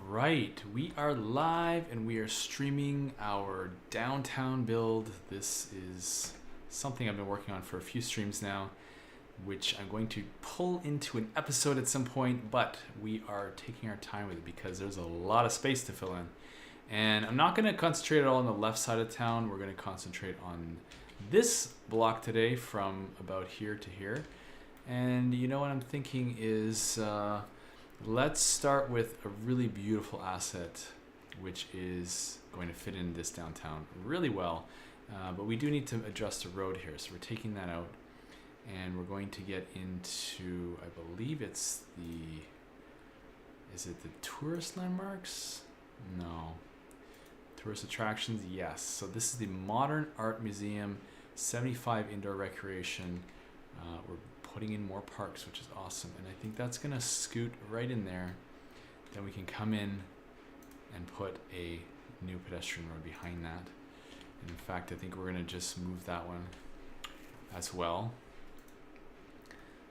right, we are live and we are streaming our downtown build. This is something I've been working on for a few streams now, which I'm going to pull into an episode at some point, but we are taking our time with it because there's a lot of space to fill in. And I'm not going to concentrate at all on the left side of town. We're going to concentrate on this block today from about here to here. And you know what I'm thinking is let's start with a really beautiful asset, which is going to fit in this downtown really well. But we do need to adjust the road here. So we're taking that out and we're going to get into, I believe it's is it the tourist landmarks? No. Tourist attractions, yes. So this is the Modern Art Museum, 75 indoor recreation. We're putting in more parks, which is awesome. And I think that's gonna scoot right in there. Then we can come in and put a new pedestrian road behind that. And in fact, I think we're gonna just move that one as well.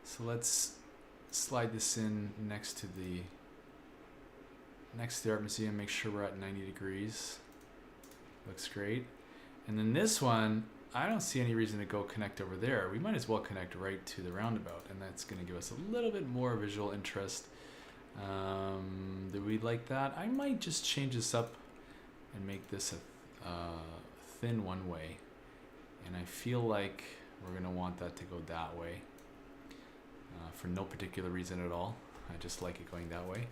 So let's slide this in next to the art museum, make sure we're at 90 degrees. Looks great. And then this one, I don't see any reason to go connect over there. We might as well connect right to the roundabout, and that's going to give us a little bit more visual interest. Do we like that? I might just change this up and make this a thin one way. And I feel like we're going to want that to go that way for no particular reason at all. I just like it going that way.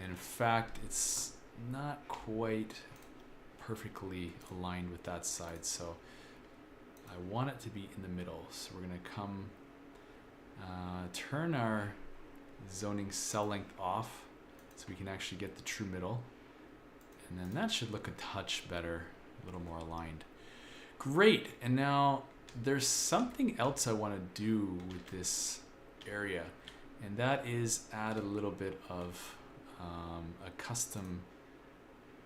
And in fact, it's not quite perfectly aligned with that side, so I want it to be in the middle. So we're going to come turn our zoning cell length off so we can actually get the true middle, and then that should look a touch better, a little more aligned. Great. And now there's something else I want to do with this area, and that is add a little bit of a custom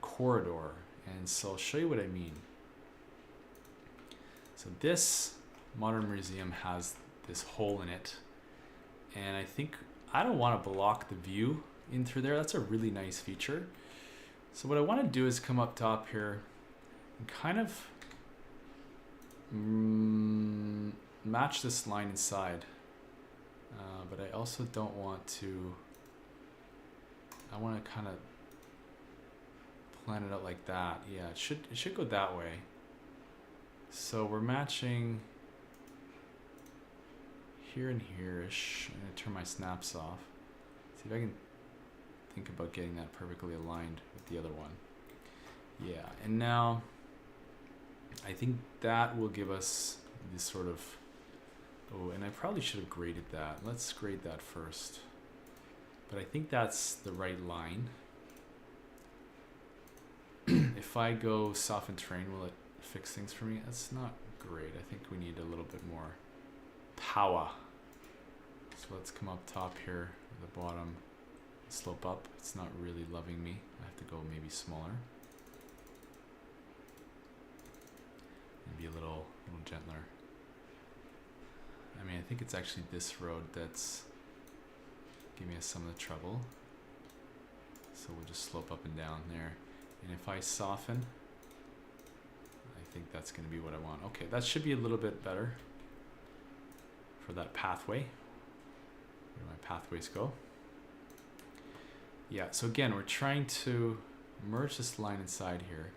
corridor. And so I'll show you what I mean. So this modern museum has this hole in it, and I think I don't want to block the view in through there. That's a really nice feature. So what I want to do is come up top here and kind of match this line inside, but I also don't want to. I want to kind of plan it out like that. Yeah, it should go that way. So we're matching here and here-ish. I'm going to turn my snaps off. See if I can think about getting that perfectly aligned with the other one. Yeah, and now I think that will give us this sort of, oh, and I probably should have graded that. Let's grade that first. But I think that's the right line. If I go soften terrain, will it fix things for me? That's not great. I think we need a little bit more power. So let's come up top here at the bottom, slope up. It's not really loving me. I have to go maybe smaller and be a little gentler. I mean, I think it's actually this road that's giving us some of the trouble. So we'll just slope up and down there. And if I soften, I think that's going to be what I want. Okay, that should be a little bit better for that pathway. Where do my pathways go? Yeah, so again, we're trying to merge this line inside here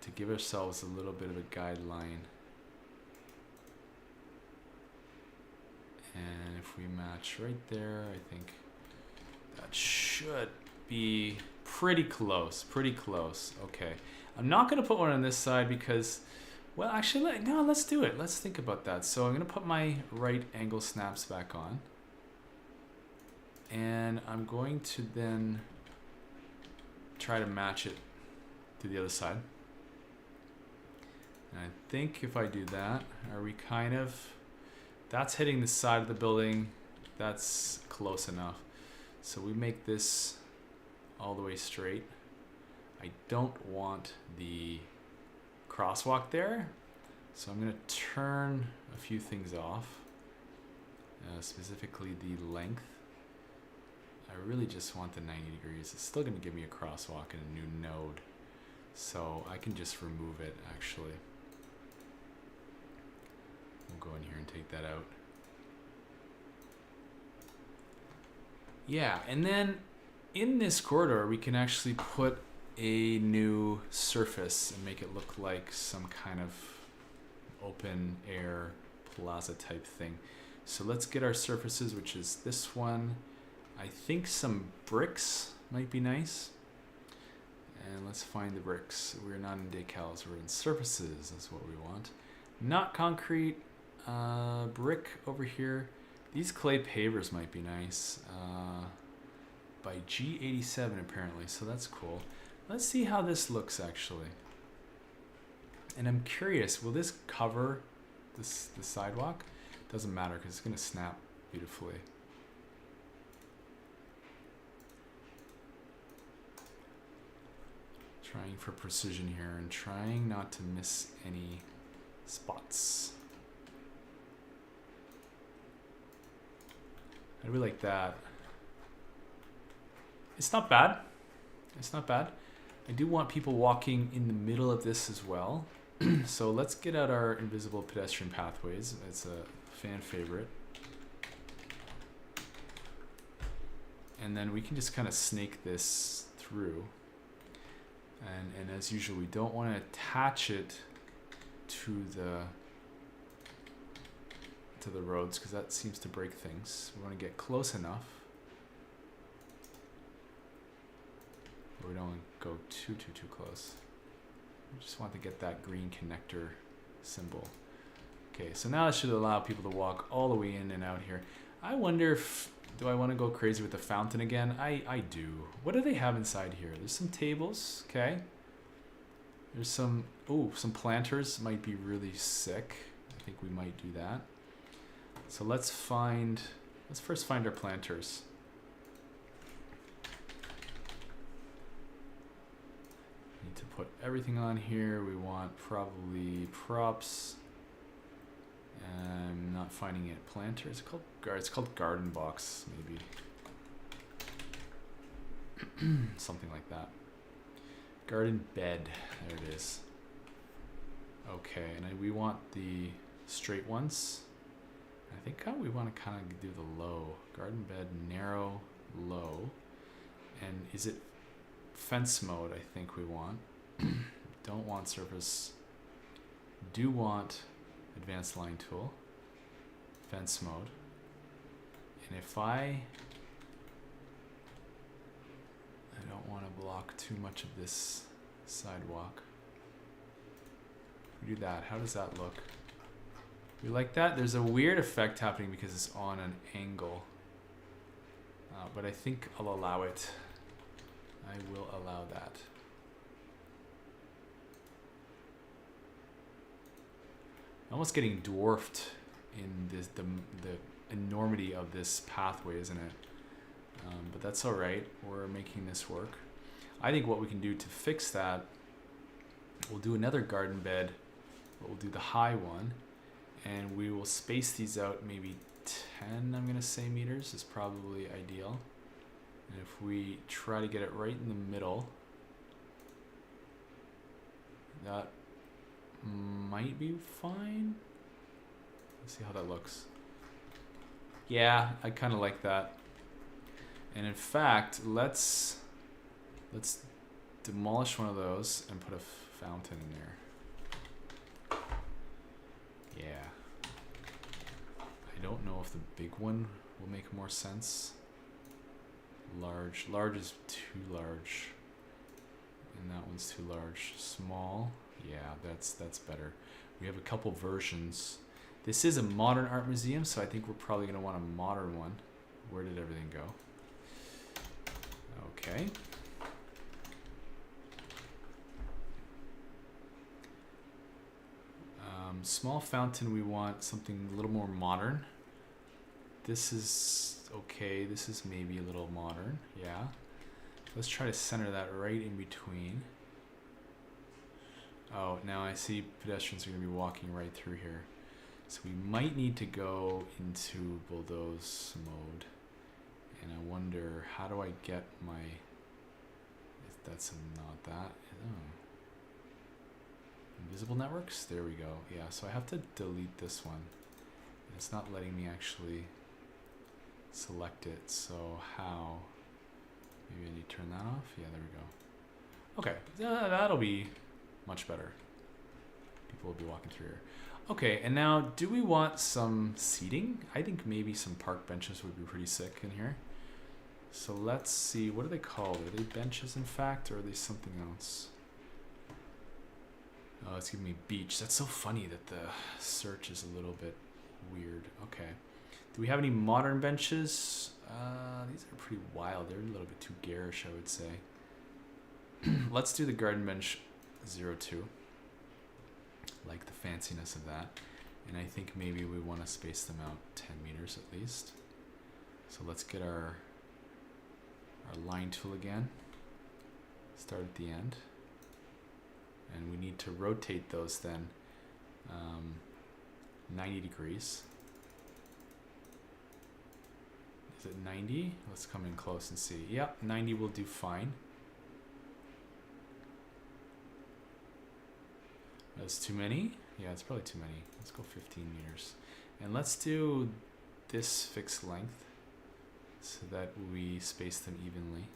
to give ourselves a little bit of a guideline. And if we match right there, I think that should be pretty close, Okay, I'm not going to put one on this side because, well, actually, let's do it. Let's think about that. So I'm going to put my right angle snaps back on. And I'm going to then try to match it to the other side. And I think if I do that, are we kind of, that's hitting the side of the building. That's close enough. So we make this all the way straight. I don't want the crosswalk there, so I'm going to turn a few things off, specifically the length. I really just want the 90 degrees. It's still going to give me a crosswalk and a new node. So I can just remove it, actually. We'll go in here and take that out. Yeah, and then in this corridor, we can actually put a new surface and make it look like some kind of open air plaza type thing. So let's get our surfaces, which is this one. I think some bricks might be nice. And let's find the bricks. We're not in decals, we're in surfaces, that's what we want. Not concrete, brick over here. These clay pavers might be nice. By G87 apparently, so that's cool. Let's see how this looks actually. And I'm curious, will this cover the sidewalk? Doesn't matter because it's going to snap beautifully. Trying for precision here and trying not to miss any spots. How do we like that? It's not bad. It's not bad. I do want people walking in the middle of this as well. So let's get out our invisible pedestrian pathways. It's a fan favorite. And then we can just kind of snake this through. And as usual, we don't want to attach it to the roads because that seems to break things. We want to get close enough. But we don't want to go too close. We just want to get that green connector symbol. Okay, so now it should allow people to walk all the way in and out here. I wonder if, do I want to go crazy with the fountain again? I do. What do they have inside here? There's some tables, okay. There's some, some planters might be really sick. I think we might do that. So let's first find our planters. Need to put everything on here. We want probably props. I'm not finding it. Planter. It's called garden box, maybe. Something like that. Garden bed. There it is. Okay, and we want the straight ones. I think we want to kind of do the low. Garden bed, narrow, low. And is it fence mode? I think we want. Don't want surface. Do want advanced line tool. Fence mode. And if I don't want to block too much of this sidewalk. If we do that, how does that look? We like that. There's a weird effect happening because it's on an angle. But I think I'll allow it. I will allow that. Almost getting dwarfed in this the enormity of this pathway, isn't it? But that's all right. We're making this work. I think what we can do to fix that, we'll do another garden bed, but we'll do the high one, and we will space these out maybe 10, I'm gonna say, meters is probably ideal. And if we try to get it right in the middle, that might be fine. Let's see how that looks. Yeah, I kind of like that. And in fact, let's demolish one of those and put a fountain in there. Yeah. I don't know if the big one will make more sense. Large is too large. And that one's too large. Small. Yeah, that's better. We have a couple versions. This is a modern art museum, so I think we're probably going to want a modern one. Where did everything go? Okay. Small fountain, we want something a little more modern. This is okay. This is maybe a little modern. Yeah. Let's try to center that right in between. Oh, now I see pedestrians are going to be walking right through here. So we might need to go into bulldoze mode And I wonder, how do I get my, if that's not that, oh. Invisible networks, there we go. Yeah, so I have to delete this one. And it's not letting me actually select it, so how? Maybe I need to turn that off? Yeah, there we go. Okay, that'll be much better. People will be walking through here. Okay, and now, do we want some seating? I think maybe some park benches would be pretty sick in here. So let's see, what are they called? Are they benches in fact, or are they something else? Oh, it's giving me beach. That's so funny that the search is a little bit weird. Okay. Do we have any modern benches? These are pretty wild. They're a little bit too garish, I would say. Let's do the garden bench 02. Like the fanciness of that. And I think maybe we want to space them out 10 meters at least. So let's get our line tool again. Start at the end. And we need to rotate those then 90 degrees. Is it 90? Let's come in close and see. Yep, 90 will do fine. That's too many? Yeah, it's probably too many. Let's go 15 meters. And let's do this fixed length so that we space them evenly.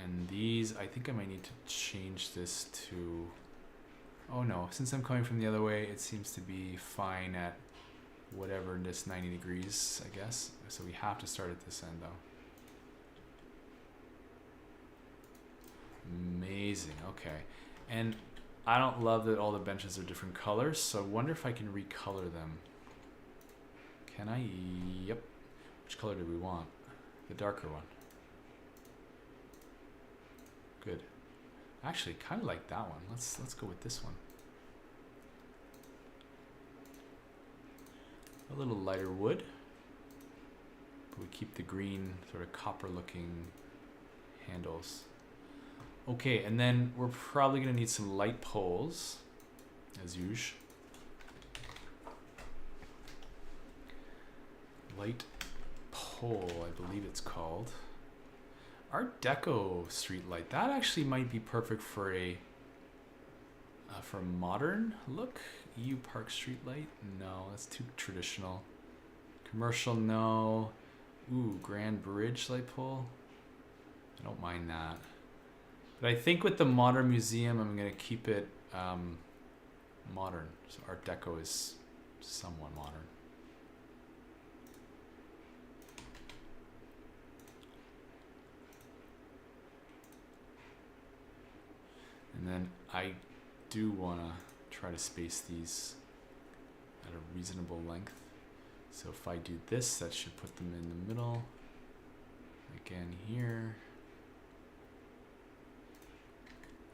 And these, I think I might need to change this to, oh no, since I'm coming from the other way, it seems to be fine at whatever this 90 degrees, I guess. So we have to start at this end though. Amazing, okay. And I don't love that all the benches are different colors, so I wonder if I can recolor them. Can I? Yep. Which color do we want? The darker one. Good. Actually, kind of like that one. Let's go with this one. A little lighter wood, but we keep the green sort of copper-looking handles. Okay, and then we're probably gonna need some light poles, as usual. Light pole, I believe it's called. Art Deco street light. That actually might be perfect for a modern look. EU Park street light. No, that's too traditional. Commercial, no. Ooh, Grand Bridge light pole. I don't mind that. But I think with the modern museum, I'm gonna keep it modern. So Art Deco is somewhat modern. And then I do want to try to space these at a reasonable length. So if I do this, that should put them in the middle. Again here.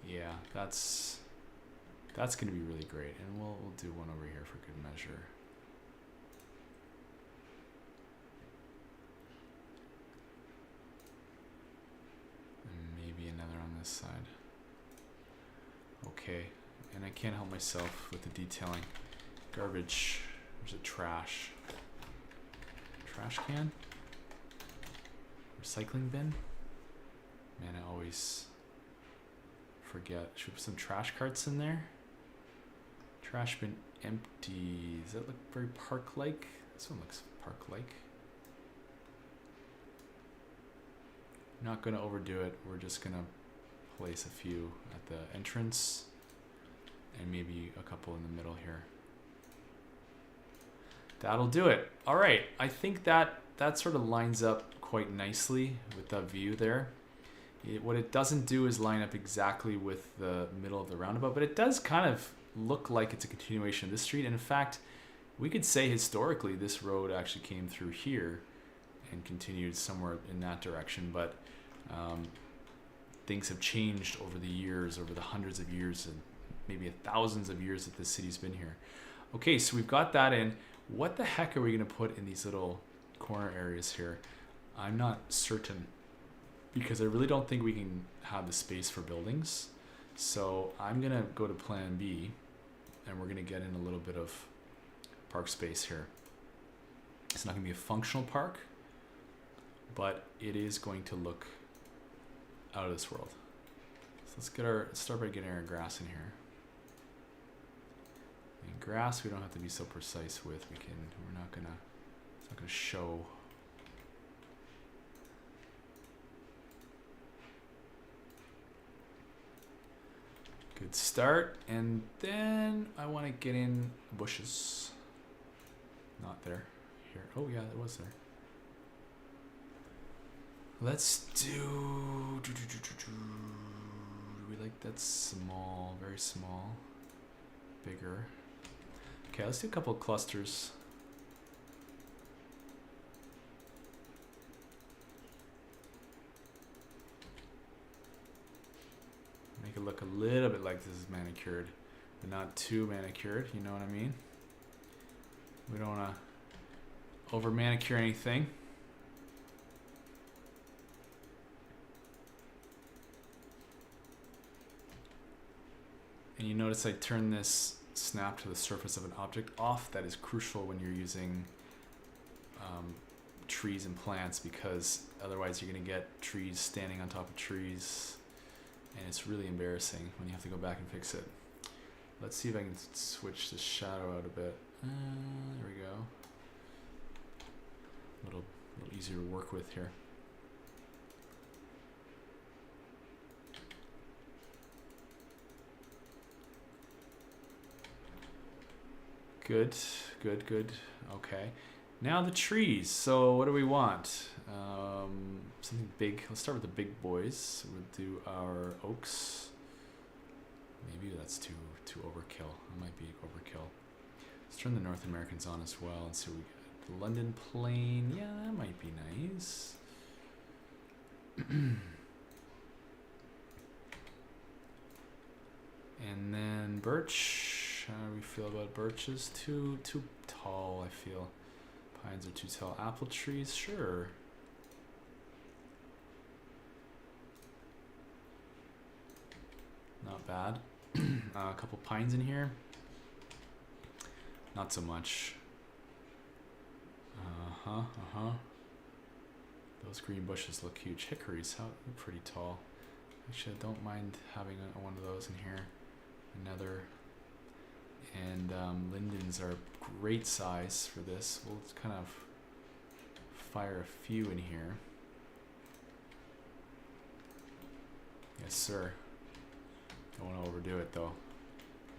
Yeah, that's going to be really great. And we'll do one over here for good measure. And maybe another on this side. Okay, and I can't help myself with the detailing. Garbage, there's a trash. Trash can? Recycling bin? Man, I always forget. Should we put some trash carts in there? Trash bin empty. Does that look very park-like? This one looks park-like. Not gonna overdo it. We're just gonna place a few at the entrance and maybe a couple in the middle here. That'll do it. All right, I think that sort of lines up quite nicely with that view there. What it doesn't do is line up exactly with the middle of the roundabout, but it does kind of look like it's a continuation of this street. And in fact, we could say historically this road actually came through here and continued somewhere in that direction, but things have changed over the years, over the hundreds of years and maybe thousands of years that this city's been here. Okay, so we've got that in. What the heck are we going to put in these little corner areas here? I'm not certain because I really don't think we can have the space for buildings. So I'm going to go to plan B and we're going to get in a little bit of park space here. It's not going to be a functional park, but it is going to look out of this world. So let's start by getting our grass in here. And grass we don't have to be so precise with. It's not gonna show. Good start, and then I want to get in bushes. Not there. Here. Oh yeah, it was there. Let's do. We like that small, very small, bigger. Okay, let's do a couple of clusters. Make it look a little bit like this is manicured, but not too manicured, you know what I mean? We don't want to over manicure anything. And you notice I turn this snap to the surface of an object off. That is crucial when you're using trees and plants, because otherwise you're going to get trees standing on top of trees. And it's really embarrassing when you have to go back and fix it. Let's see if I can switch the shadow out a bit. There we go. A little easier to work with here. Good. Okay. Now the trees. So what do we want? Something big. Let's start with the big boys. We'll do our oaks. Maybe that's too overkill. That might be overkill. Let's turn the North Americans on as well and see what we get. The London Plain. Yeah, that might be nice. And then birch. How do we feel about birches? Too tall, I feel. Pines are too tall. Apple trees, sure. Not bad. A couple pines in here. Not so much. Those green bushes look huge. Hickories, they're pretty tall. Actually, I don't mind having one of those in here. Another. And lindens are great size for this. We'll kind of fire a few in here. Yes, sir. Don't want to overdo it though.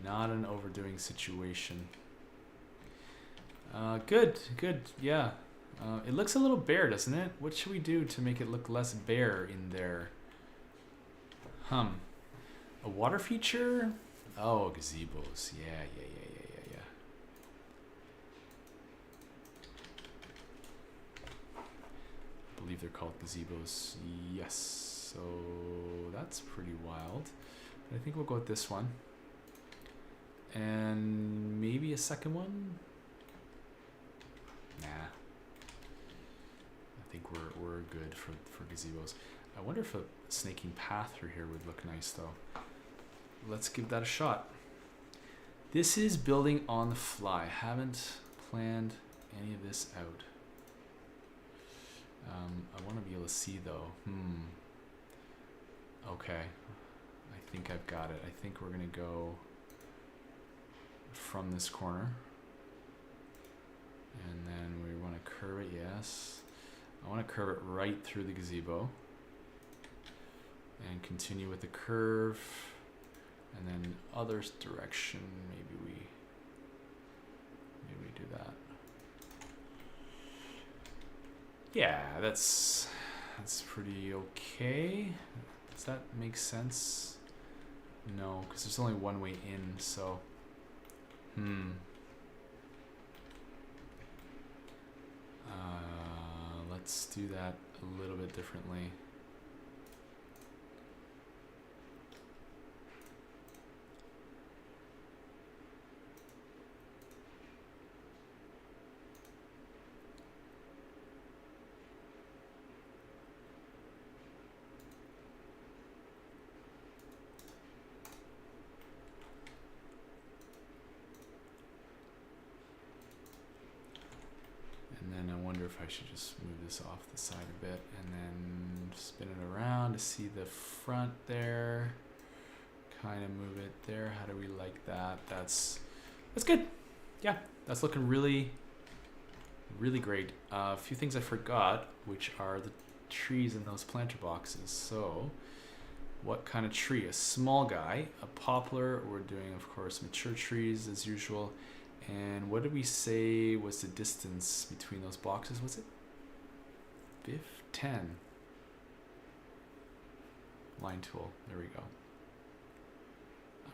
Not an overdoing situation. Good. Yeah. It looks a little bare, doesn't it? What should we do to make it look less bare in there? A water feature? Oh, gazebos. Yeah. I believe they're called gazebos. Yes. So that's pretty wild. But I think we'll go with this one. And maybe a second one? Nah. I think we're good for gazebos. I wonder if a snaking path through here would look nice though. Let's give that a shot. This is building on the fly. Haven't planned any of this out. I want to be able to see though. Okay. I think I've got it. I think we're going to go from this corner. And then we want to curve it, yes. I want to curve it right through the gazebo. And continue with the curve. And then other direction, maybe we do that. Yeah, that's pretty okay. Does that make sense? No, because there's only one way in, so let's do that a little bit differently. if I should just move this off the side a bit and then spin it around to see the front there. Kind of move it there. How do we like that? That's good. Yeah, that's looking really, really great. A few things I forgot, which are the trees in those planter boxes. So what kind of tree? A small guy, a poplar. We're doing, of course, mature trees as usual. And what did we say was the distance between those boxes? Was it 10? Line tool. There we go.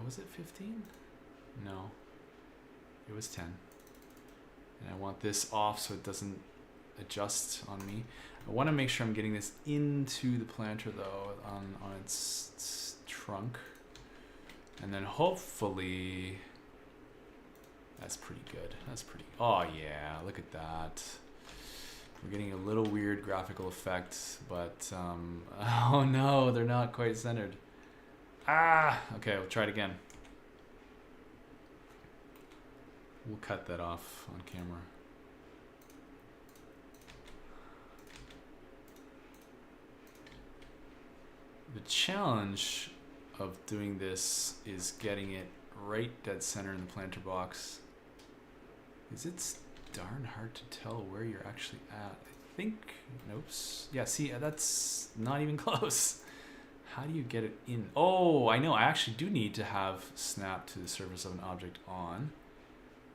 Was it 15? No. It was 10. And I want this off so it doesn't adjust on me. I want to make sure I'm getting this into the planter though, on its trunk. And then hopefully, that's pretty good. That's pretty, oh yeah, look at that. We're getting a little weird graphical effect, but oh no, they're not quite centered. Ah, okay, we'll try it again. We'll cut that off on camera. The challenge of doing this is getting it right dead center in the planter box. Because it's darn hard to tell where you're actually at. I think, nope. Yeah, see, that's not even close. How do you get it in? Oh, I know. I actually do need to have snap to the surface of an object on.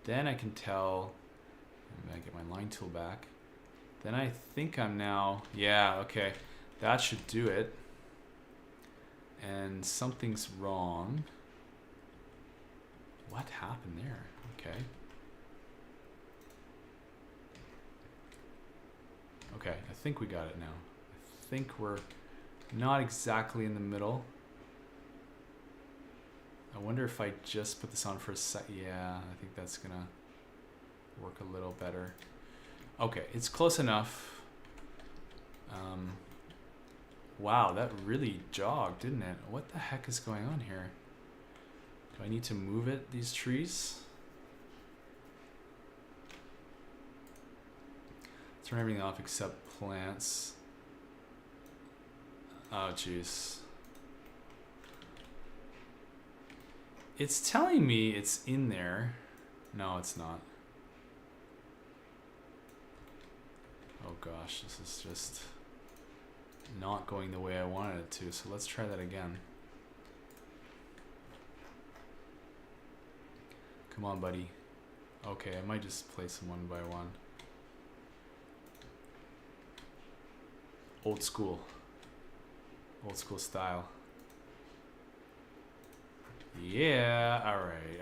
Then I can tell. I'm going to get my line tool back. Then I think I'm now. Yeah, okay. That should do it. And something's wrong. What happened there? Okay. Okay, I think we got it now. I think we're not exactly in the middle. I wonder if I just put this on for a sec. Yeah, I think that's gonna work a little better. Okay, it's close enough. Wow, that really jogged, didn't it? What the heck is going on here? Do I need to move it, these trees? Turn everything off except plants. Oh, jeez. It's telling me it's in there. No, it's not. Oh gosh, this is just not going the way I wanted it to. So let's try that again. Come on, buddy. Okay, I might just place them one by one. Old school. Old school style. Yeah, all right.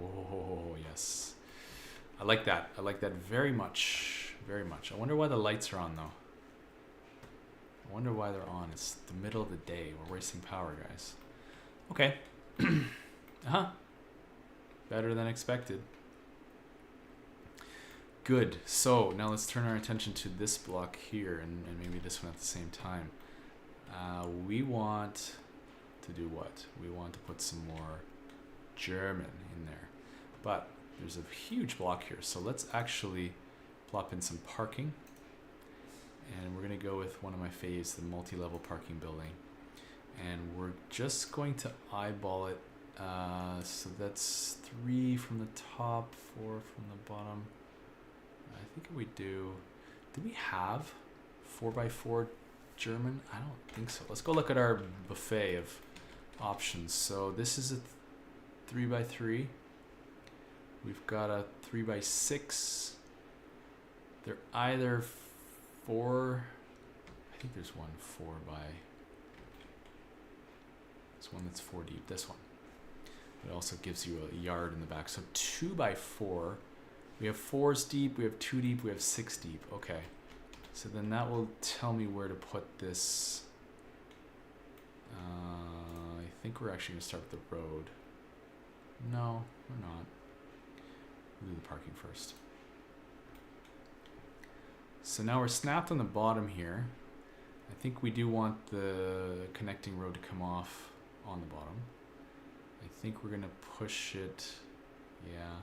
Oh, yes. I like that. I like that very much. Very much. I wonder why the lights are on, though. I wonder why they're on. It's the middle of the day. We're wasting power, guys. Okay. Uh-huh. Better than expected. Good. So now let's turn our attention to this block here and maybe this one at the same time. We want to do what? We want to put some more German in there. But there's a huge block here. So let's actually plop in some parking. And we're going to go with one of my faves, the multi-level parking building. And we're just going to eyeball it. So that's 3 from the top, 4 from the bottom. I think we do we have 4x4 German? I don't think so. Let's go look at our buffet of options. So this is a 3x3. We've got a 3x6. They're either 4. I think there's one 4x. There's one that's 4 deep. This one. It also gives you a yard in the back. So 2x4. We have 4s deep. We have 2 deep. We have 6 deep. Okay. So then that will tell me where to put this. I think we're actually going to start with the road. No, we're not. We'll do the parking first. So now we're snapped on the bottom here. I think we do want the connecting road to come off on the bottom. I think we're going to push it. Yeah.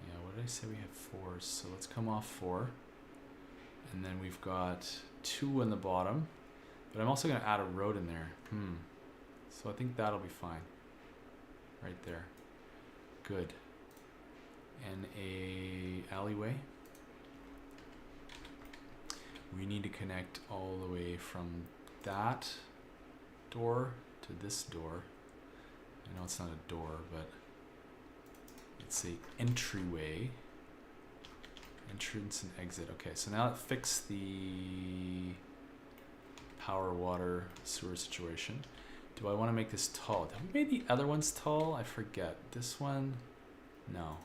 Yeah, what did I say we have 4? So let's come off 4. And then we've got 2 on the bottom. But I'm also going to add a road in there. So I think that'll be fine. Right there. Good. And a alleyway. We need to connect all the way from that door to this door. I know it's not a door, but it's a entryway. Entrance and exit. Okay, so now it fixed the power, water, sewer situation. Do I want to make this tall? Have we made the other ones tall? I forget. This one? No.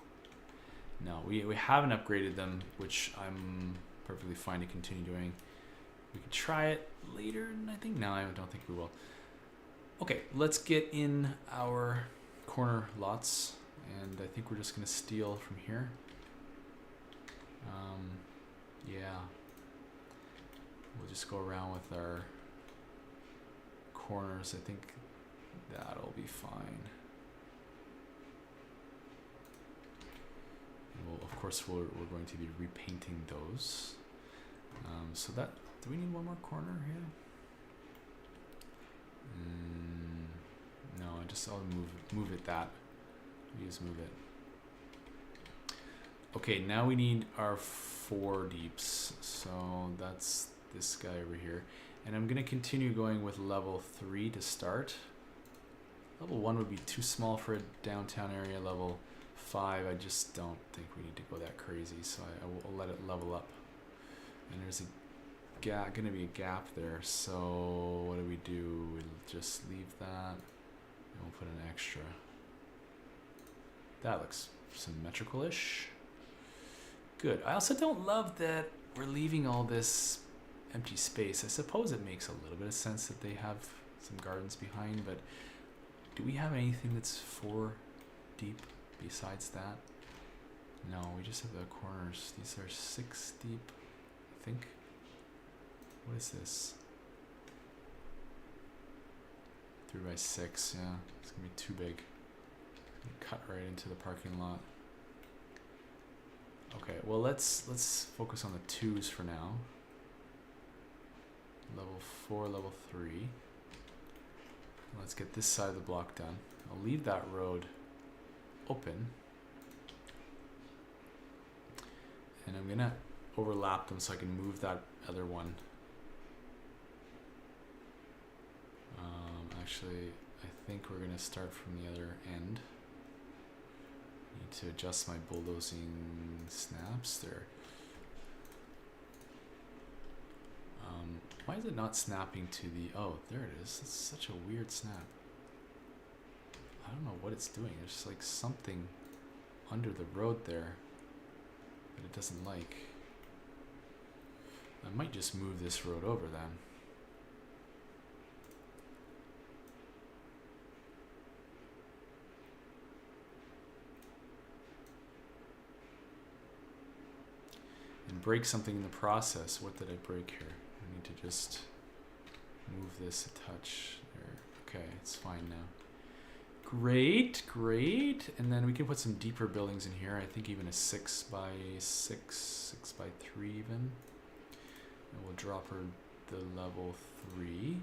No, we haven't upgraded them, which I'm perfectly fine to continue doing. We could try it later, I think. No, I don't think we will. Okay, let's get in our corner lots, and I think we're just going to steal from here. Yeah. We'll just go around with our corners. I think that'll be fine. Well, of course, we're going to be repainting those. So that, do we need one more corner here? No, I'll move it that. We just move it. Okay, now we need our 4 deeps. So that's this guy over here. And I'm going to continue going with level 3 to start. Level 1 would be too small for a downtown area. Level 5, I just don't think we need to go that crazy. So I will let it level up. And there's a gap, going to be a gap there. So what do? We'll just leave that. And we'll put an extra. That looks symmetrical-ish. Good. I also don't love that we're leaving all this empty space. I suppose it makes a little bit of sense that they have some gardens behind, but do we have anything that's 4 deep besides that? No, we just have the corners. These are 6 deep, I think. What is this? 3 by 6, yeah. It's gonna be too big. Cut right into the parking lot. Okay, well let's focus on the 2s for now. Level 4, level 3. Let's get this side of the block done. I'll leave that road open. And I'm gonna overlap them so I can move that other one. Actually, I think we're gonna start from the other end. Need to adjust my bulldozing snaps there. Why is it not snapping to the... Oh, there it is. It's such a weird snap. I don't know what it's doing. There's like something under the road there that it doesn't like. I might just move this road over then. And break something in the process. What did I break here? I need to just move this a touch there. Okay, it's fine now. Great, great. And then we can put some deeper buildings in here. I think even a 6 by 6, 6 by 3 even. And we'll drop her the level 3.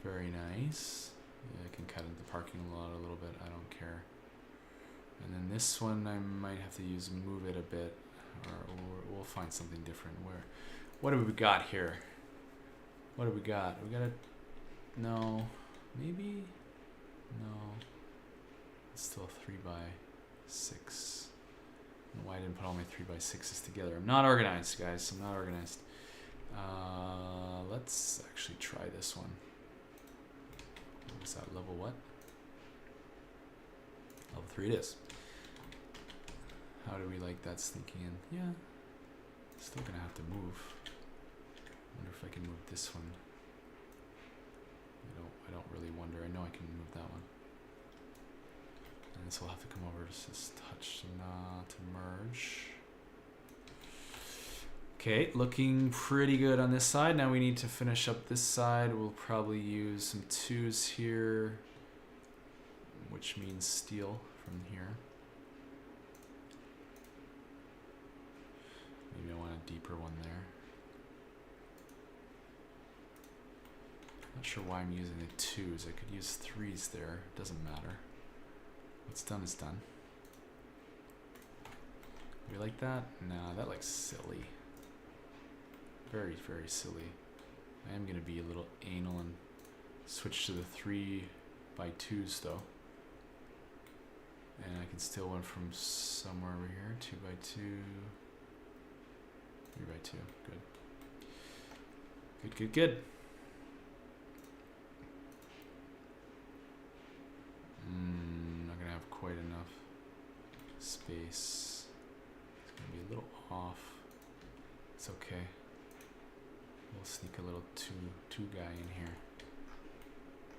Very nice. Yeah, I can cut into the parking lot a little bit. I don't care. And then this one I might have to move it a bit. Or we'll find something different. What have we got here? What have we got? We got a... No. Maybe? No. It's still 3 by 6. I don't know why I didn't put all my 3 by 6s together. I'm not organized, guys. I'm not organized. Let's actually try this one. What was that? Level what? Level 3 it is. How do we like that sneaking in? Yeah. Still gonna have to move. Wonder if I can move this one. I don't really wonder. I know I can move that one. And this will have to come over to this touch to merge. Okay, looking pretty good on this side. Now we need to finish up this side. We'll probably use some 2s here, which means steel from here. Maybe I want a deeper one there. Not sure why I'm using the 2s. I could use 3s there. Doesn't matter. What's done is done. You like that? Nah, that looks silly. Very, very silly. I am going to be a little anal and switch to the 3x2s though. And I can steal one from somewhere over here. 2x2. 3x2. Good. Good, good, good. Not going to have quite enough space. It's going to be a little off. It's okay. We'll sneak a little two guy in here.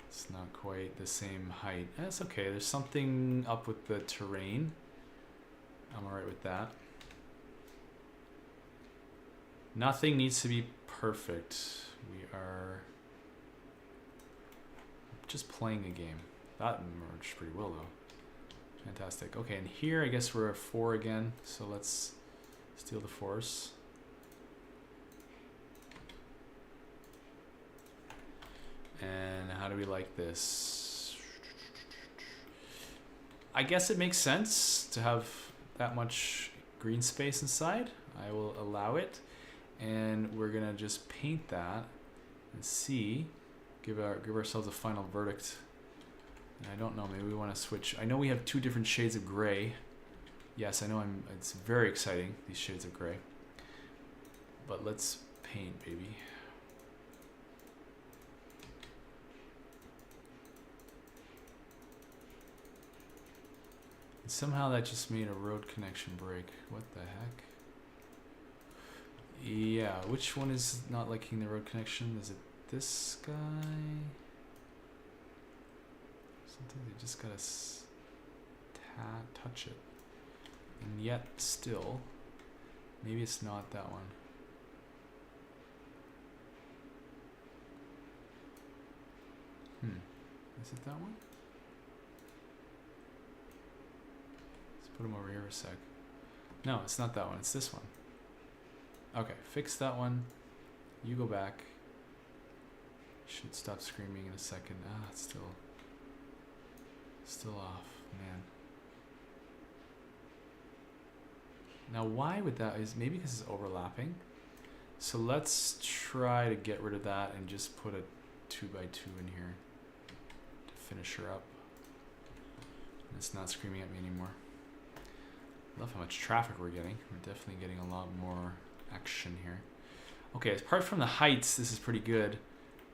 It's not quite the same height. That's okay. There's something up with the terrain. I'm alright with that. Nothing needs to be perfect. We are just playing a game. That merged pretty well though. Fantastic. Okay, and here I guess we're at 4 again. So let's steal the force. And how do we like this? I guess it makes sense to have that much green space inside. I will allow it. And we're gonna just paint that and see, give ourselves a final verdict. And I don't know, maybe we want to switch. I know we have 2 different shades of gray. Yes, I know it's very exciting, these shades of gray. But let's paint, baby. And somehow that just made a road connection break. What the heck? Yeah, which one is not liking the road connection? Is it this guy? Sometimes you just gotta touch it. And yet still, maybe it's not that one. Is it that one? Let's put him over here for a sec. No, it's not that one, it's this one. Okay, fix that one. You go back. Should stop screaming in a second. Ah, it's still off, man. Now why would that, is maybe because it's overlapping. So let's try to get rid of that and just put a 2x2 in here to finish her up. And it's not screaming at me anymore. Love how much traffic we're getting. We're definitely getting a lot more action here. Okay, apart from the heights, this is pretty good.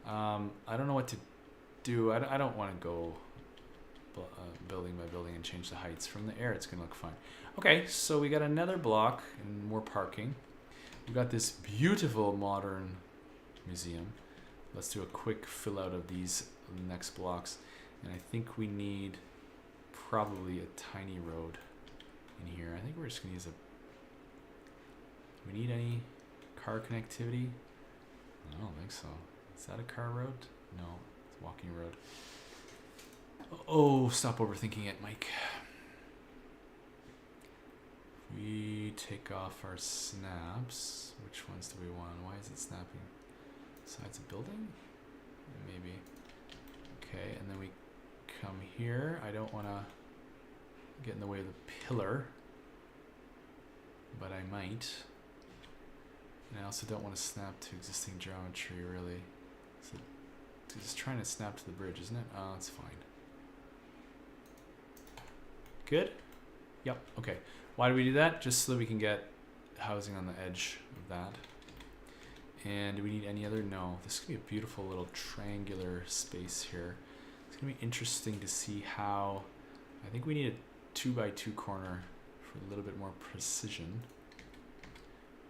I don't know what to do. I don't want to go building by building and change the heights. From the air, it's going to look fine. Okay, so we got another block and more parking. We got this beautiful modern museum. Let's do a quick fill out of these next blocks. And I think we need probably a tiny road in here. I think we're just going to use a... Do we need any car connectivity? I don't think so. Is that a car road? No, it's a walking road. Oh, stop overthinking it, Mike. We take off our snaps. Which ones do we want? Why is it snapping? Sides of building? Maybe. Okay, and then we come here. I don't want to get in the way of the pillar, but I might. And I also don't want to snap to existing geometry, really. So it's trying to snap to the bridge, isn't it? Oh, it's fine. Good? Yep, okay. Why do we do that? Just so that we can get housing on the edge of that. And do we need any other? No. This could be a beautiful little triangular space here. It's going to be interesting to see how... I think we need a 2x2 corner for a little bit more precision.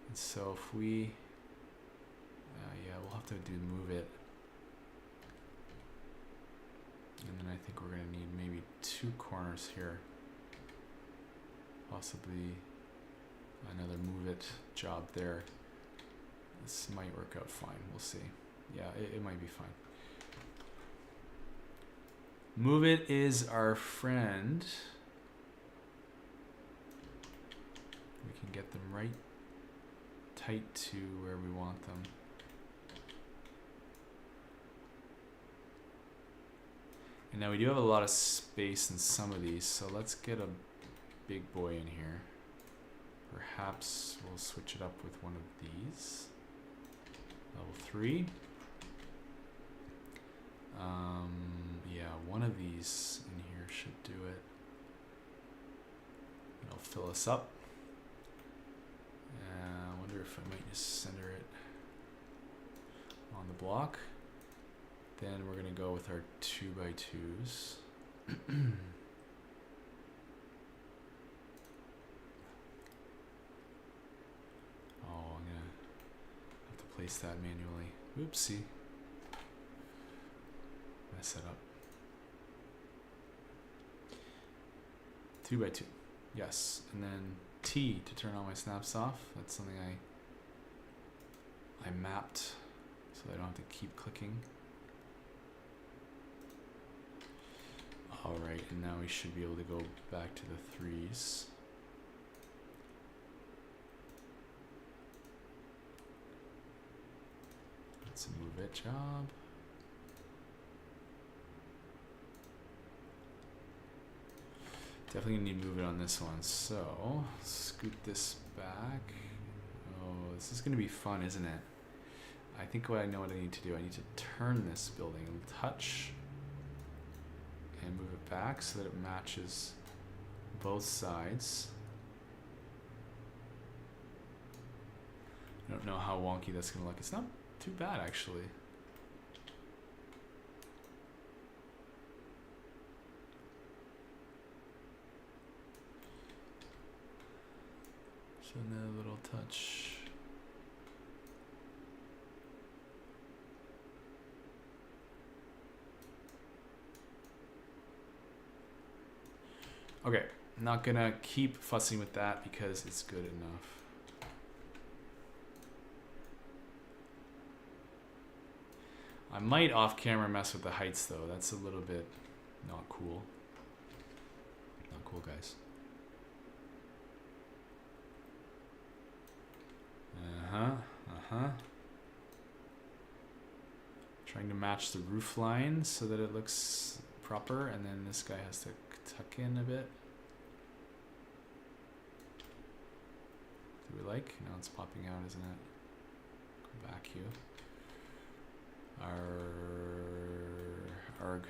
And so if we... yeah, we'll have to move it. And then I think we're going to need maybe 2 corners here. Possibly another move it job there. This might work out fine. We'll see. Yeah, it might be fine. Move it is our friend. We can get them right tight to where we want them. And now we do have a lot of space in some of these, so let's get a big boy in here. Perhaps we'll switch it up with one of these. Level 3. Yeah, one of these in here should do it. It'll fill us up. I wonder if I might just center it on the block. Then we're going to go with our 2x2s. Oh, I'm going to have to place that manually. Oopsie. Mess it up. 2x2. Yes. And then T to turn all my snaps off. That's something I mapped so I don't have to keep clicking. Alright, and now we should be able to go back to the 3s. That's a move it job. Definitely need to move it on this one. So, scoot this back. Oh, this is going to be fun, isn't it? I think I know what I need to do. I need to turn this building a touch and move it back so that it matches both sides. I don't know how wonky that's going to look. It's not too bad, actually. So another little touch. Okay, I'm not gonna keep fussing with that because it's good enough. I might off camera mess with the heights though. That's a little bit not cool. Not cool, guys. Trying to match the roof line so that it looks proper, and then this guy has to tuck in a bit. Do we like? No, it's popping out, isn't it? Go back, you. Arg.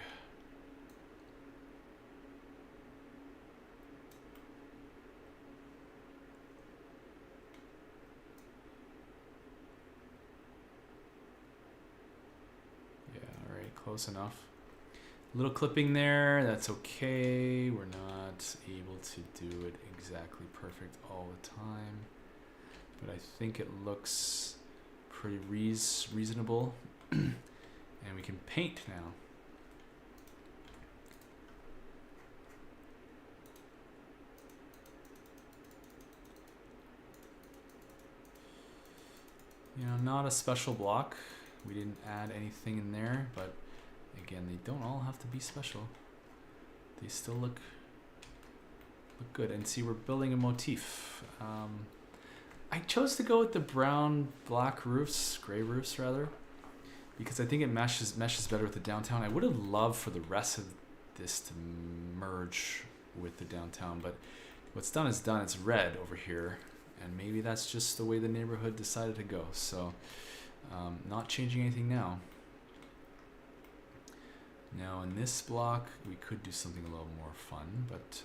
Yeah, all right, close enough. Little clipping there, that's okay. We're not able to do it exactly perfect all the time, but I think it looks pretty reasonable. And we can paint now. You know, not a special block. We didn't add anything in there, but again, they don't all have to be special. They still look good. And see, we're building a motif. I chose to go with the brown, black roofs, gray roofs rather, because I think it meshes better with the downtown. I would have loved for the rest of this to merge with the downtown, but what's done is done. It's red over here, and maybe that's just the way the neighborhood decided to go. So, not changing anything now. Now in this block, we could do something a little more fun, but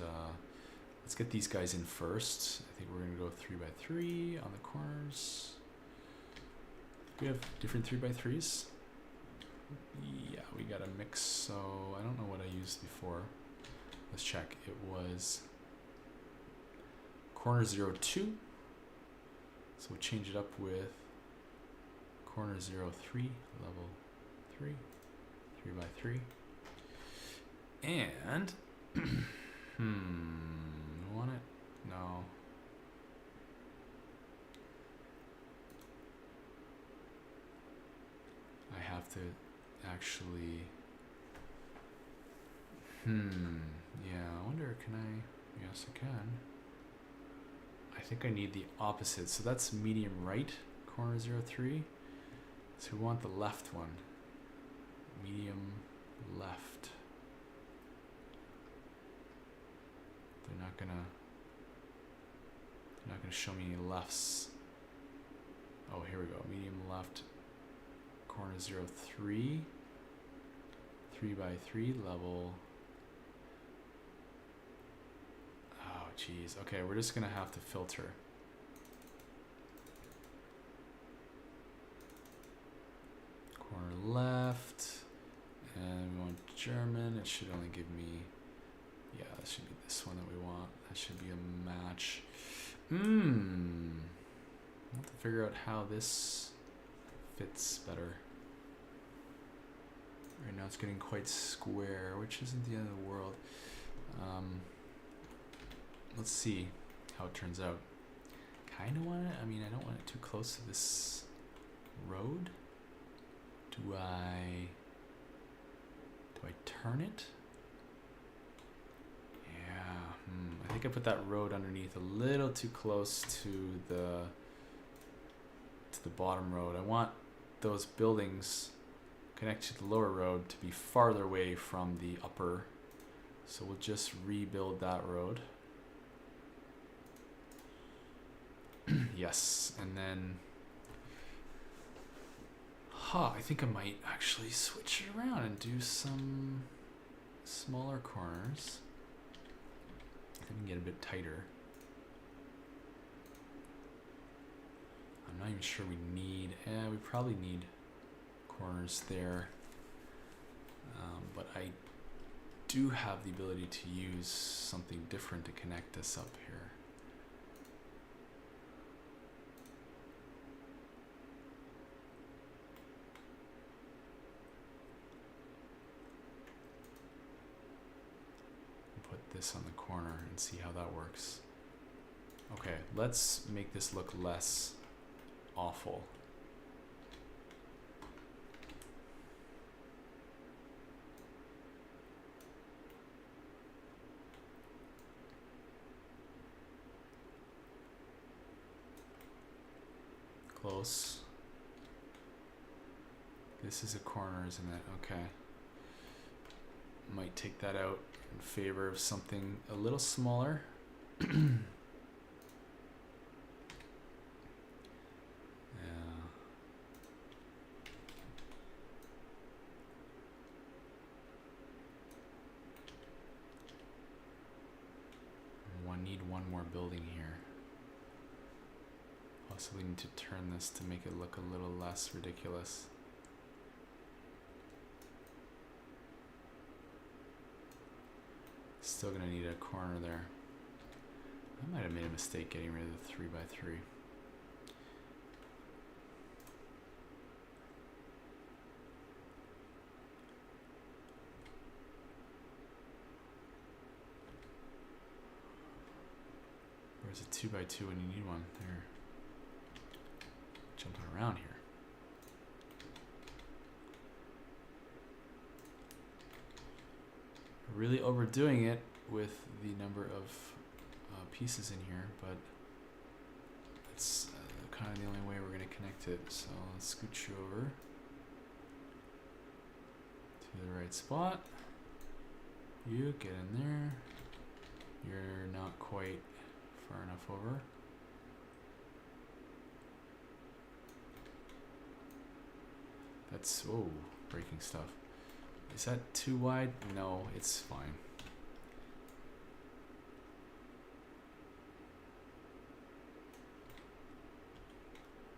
let's get these guys in first. I think we're gonna go 3x3 on the corners. We have different 3x3s. Yeah, we got a mix, so I don't know what I used before. Let's check. It was corner 02. So we'll change it up with corner 03, level 3, 3x3. And, want it? No. I have to actually, yeah, I wonder, can I, yes I can. I think I need the opposite. So that's medium right, corner 03. So we want the left one. Medium left. They're not gonna show me any lefts. Oh, here we go. Medium left, corner 03. 3x3 level. Oh, geez. Okay, we're just gonna have to filter. Corner left, and we want German. It should only give me, yeah, that should be this one that we want. That should be a match. I'll have to figure out how this fits better. Right now it's getting quite square, which isn't the end of the world. Let's see how it turns out. Kind of want it. I mean, I don't want it too close to this road. Do I turn it? Yeah. I think I put that road underneath a little too close to the bottom road. I want those buildings connected to the lower road to be farther away from the upper. So we'll just rebuild that road. Yes, and then I think I might actually switch it around and do some smaller corners. I can get a bit tighter. I'm not even sure we need, we probably need corners there. But I do have the ability to use something different to connect this up here. This on the corner and see how that works. Okay, let's make this look less awful. Close. This is a corner, isn't it? Okay. Might take that out in favor of something a little smaller. Yeah. Need one more building here. Possibly need to turn this to make it look a little less ridiculous. Still gonna need a corner there. I might have made a mistake getting rid of the 3x3. Where's a 2x2 when you need one? There. Jumping around here. Really overdoing it with the number of pieces in here, but it's kind of the only way we're going to connect it. So let's scooch you over to the right spot. You get in there. You're not quite far enough over. That's, oh, breaking stuff. Is that too wide? No, it's fine.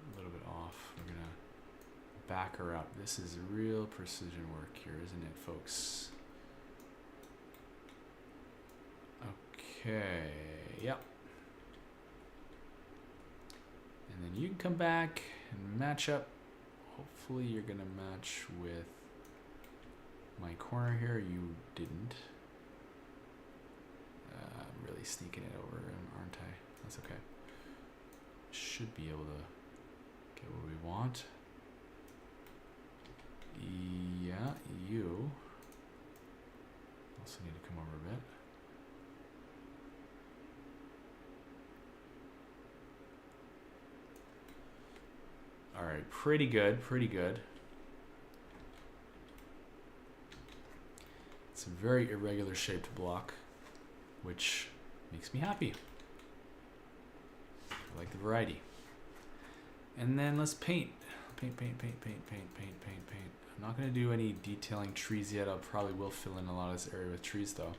A little bit off. We're gonna back her up. This is real precision work here, isn't it, folks? Okay, yep. And then you can come back and match up. Hopefully you're gonna match with my corner here. You didn't. I'm really sneaking it over, aren't I? That's okay. Should be able to get what we want. Yeah, you also need to come over a bit. right, pretty good, pretty good. It's a very irregular shaped block, which makes me happy. I like the variety. And then let's paint. Paint. I'm not going to do any detailing trees yet. I probably will fill in a lot of this area with trees though.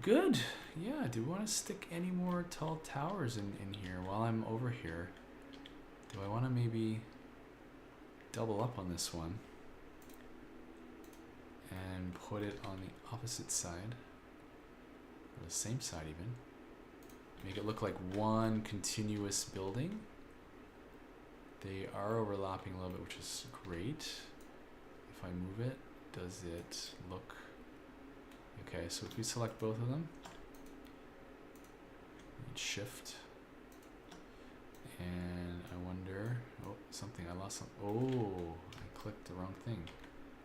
Good. Yeah, do we want to stick any more tall towers in here while I'm over here? Do I want to maybe double up on this one and put it on the opposite side, or the same side even? Make it look like one continuous building. They are overlapping a little bit, which is great. If I move it, does it look... Okay, so if we select both of them, hit shift, and I wonder, oh, something, I lost some, oh, I clicked the wrong thing.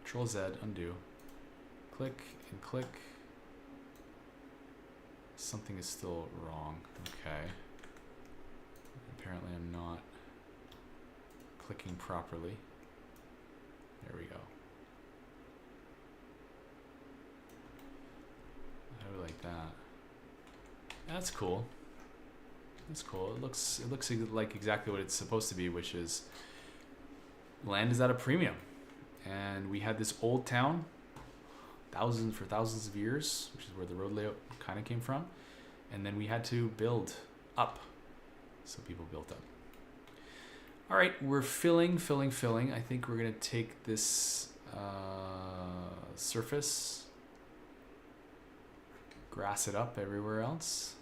Control Z, undo, click and click. Something is still wrong, okay. Apparently I'm not clicking properly. There we go. How do we like that? That's cool. That's cool. It looks like exactly what it's supposed to be, which is land is at a premium. And we had this old town for thousands of years, which is where the road layout kind of came from. And then we had to build up. So people built up. All right, we're filling. I think we're gonna take this surface, grass it up everywhere else.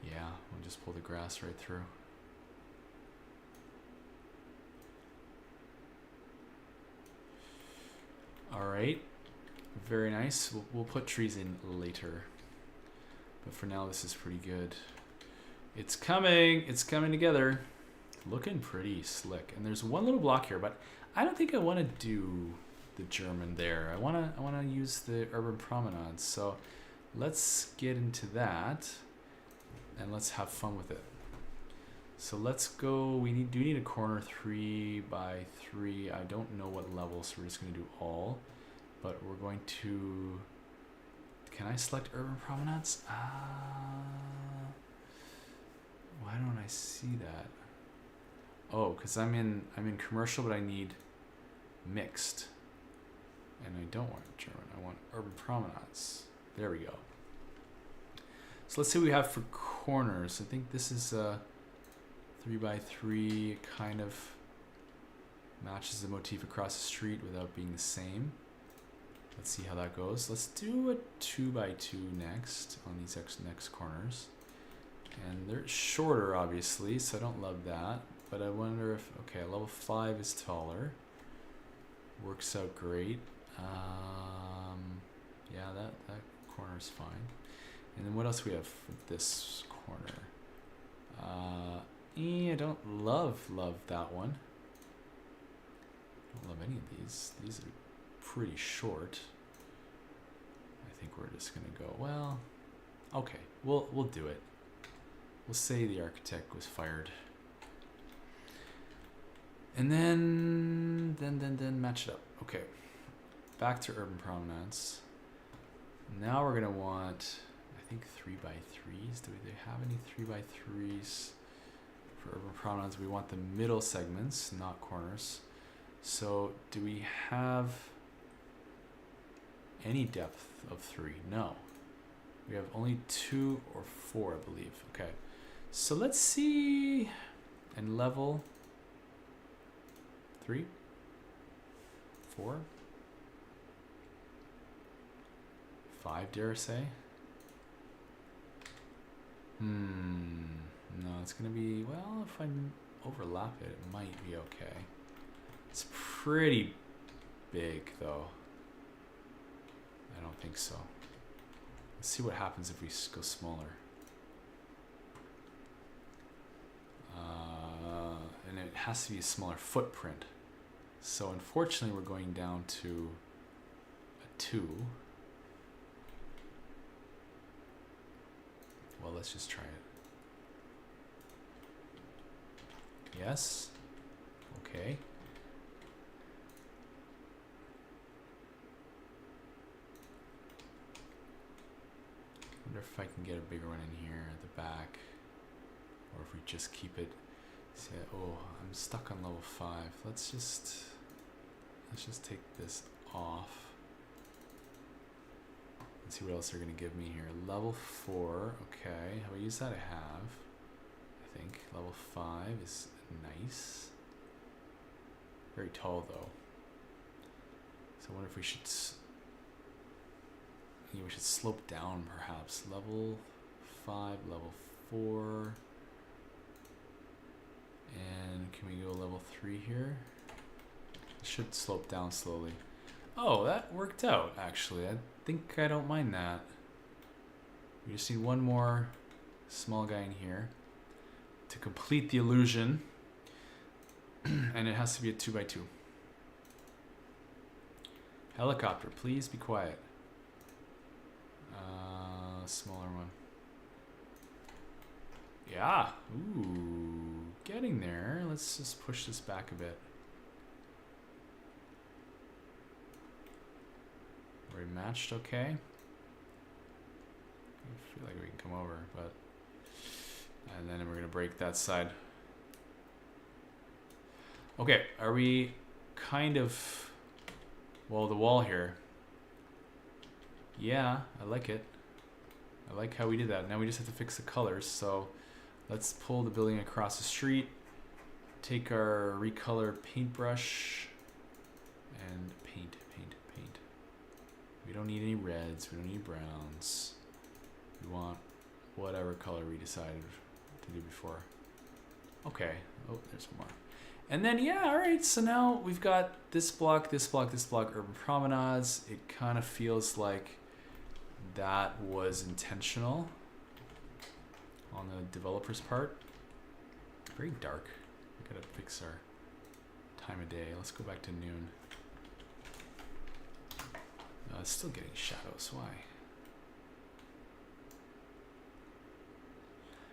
Yeah, we'll just pull the grass right through. All right, very nice. We'll put trees in later, but for now this is pretty good. It's coming together. Looking pretty slick. And there's one little block here, but I don't think I want to do the German there. I want to use the urban promenade. So let's get into that and let's have fun with it. So let's go. Do need a corner 3 by 3. I don't know what level, so we're just going to do all. But we're going to. Can I select urban promenades? Why don't I see that? Oh, because I'm in commercial, but I need mixed, and I don't want German. I want urban promenades. There we go. So let's see what we have for corners. I think this is 3 by 3. It kind of matches the motif across the street without being the same. Let's see how that goes. Let's do a 2 by 2 next on these next corners. And they're shorter, obviously, so I don't love that. But I wonder if, okay, level 5 is taller. Works out great. Yeah, that corner is fine. And then what else we have for this corner? I don't love that one. I don't love any of these. These are pretty short. I think we're just gonna go, well, okay, we'll do it. We'll say the architect was fired. And then match it up. Okay, back to urban promenades. Now we're gonna want, I think 3 by 3s. Do they have any 3 by 3s for urban promenades? We want the middle segments, not corners. So do we have any depth of 3? No. We have only 2 or 4, I believe. Okay. So let's see, and level 3, 4, 5, dare I say? No, it's gonna be, well, if I overlap it, it might be okay. It's pretty big though. I don't think so. Let's see what happens if we go smaller. And it has to be a smaller footprint. So unfortunately, we're going down to a 2. Well, let's just try it. Yes. Okay. I wonder if I can get a bigger one in here at the back, or if we just keep it. Say, oh, I'm stuck on level 5. Let's just take this off. Let's see what else they're gonna give me here. Level 4. Okay, have I used that? I have. I think level 5 is nice. Very tall though. So I wonder if we should. We should slope down perhaps. Level 5, level 4. And can we go level 3 here? It should slope down slowly. Oh, that worked out actually. I think I don't mind that. We just need one more small guy in here to complete the illusion. And it has to be a 2x2. Helicopter, please be quiet. Smaller one. Yeah. Ooh, getting there. Let's just push this back a bit. We're matched, okay. I feel like we can come over, but and then we're gonna break that side. Okay, are we kind of well the wall here? Yeah, I like it. I like how we did that. Now we just have to fix the colors. So let's pull the building across the street, take our recolor paintbrush, and paint. We don't need any reds, we don't need browns. We want whatever color we decided to do before. Okay, oh, there's more. And then, yeah, all right, so now we've got this block, urban promenades. It kind of feels like that was intentional on the developer's part. Very dark. We gotta fix our time of day. Let's go back to noon. It's still getting shadows. Why?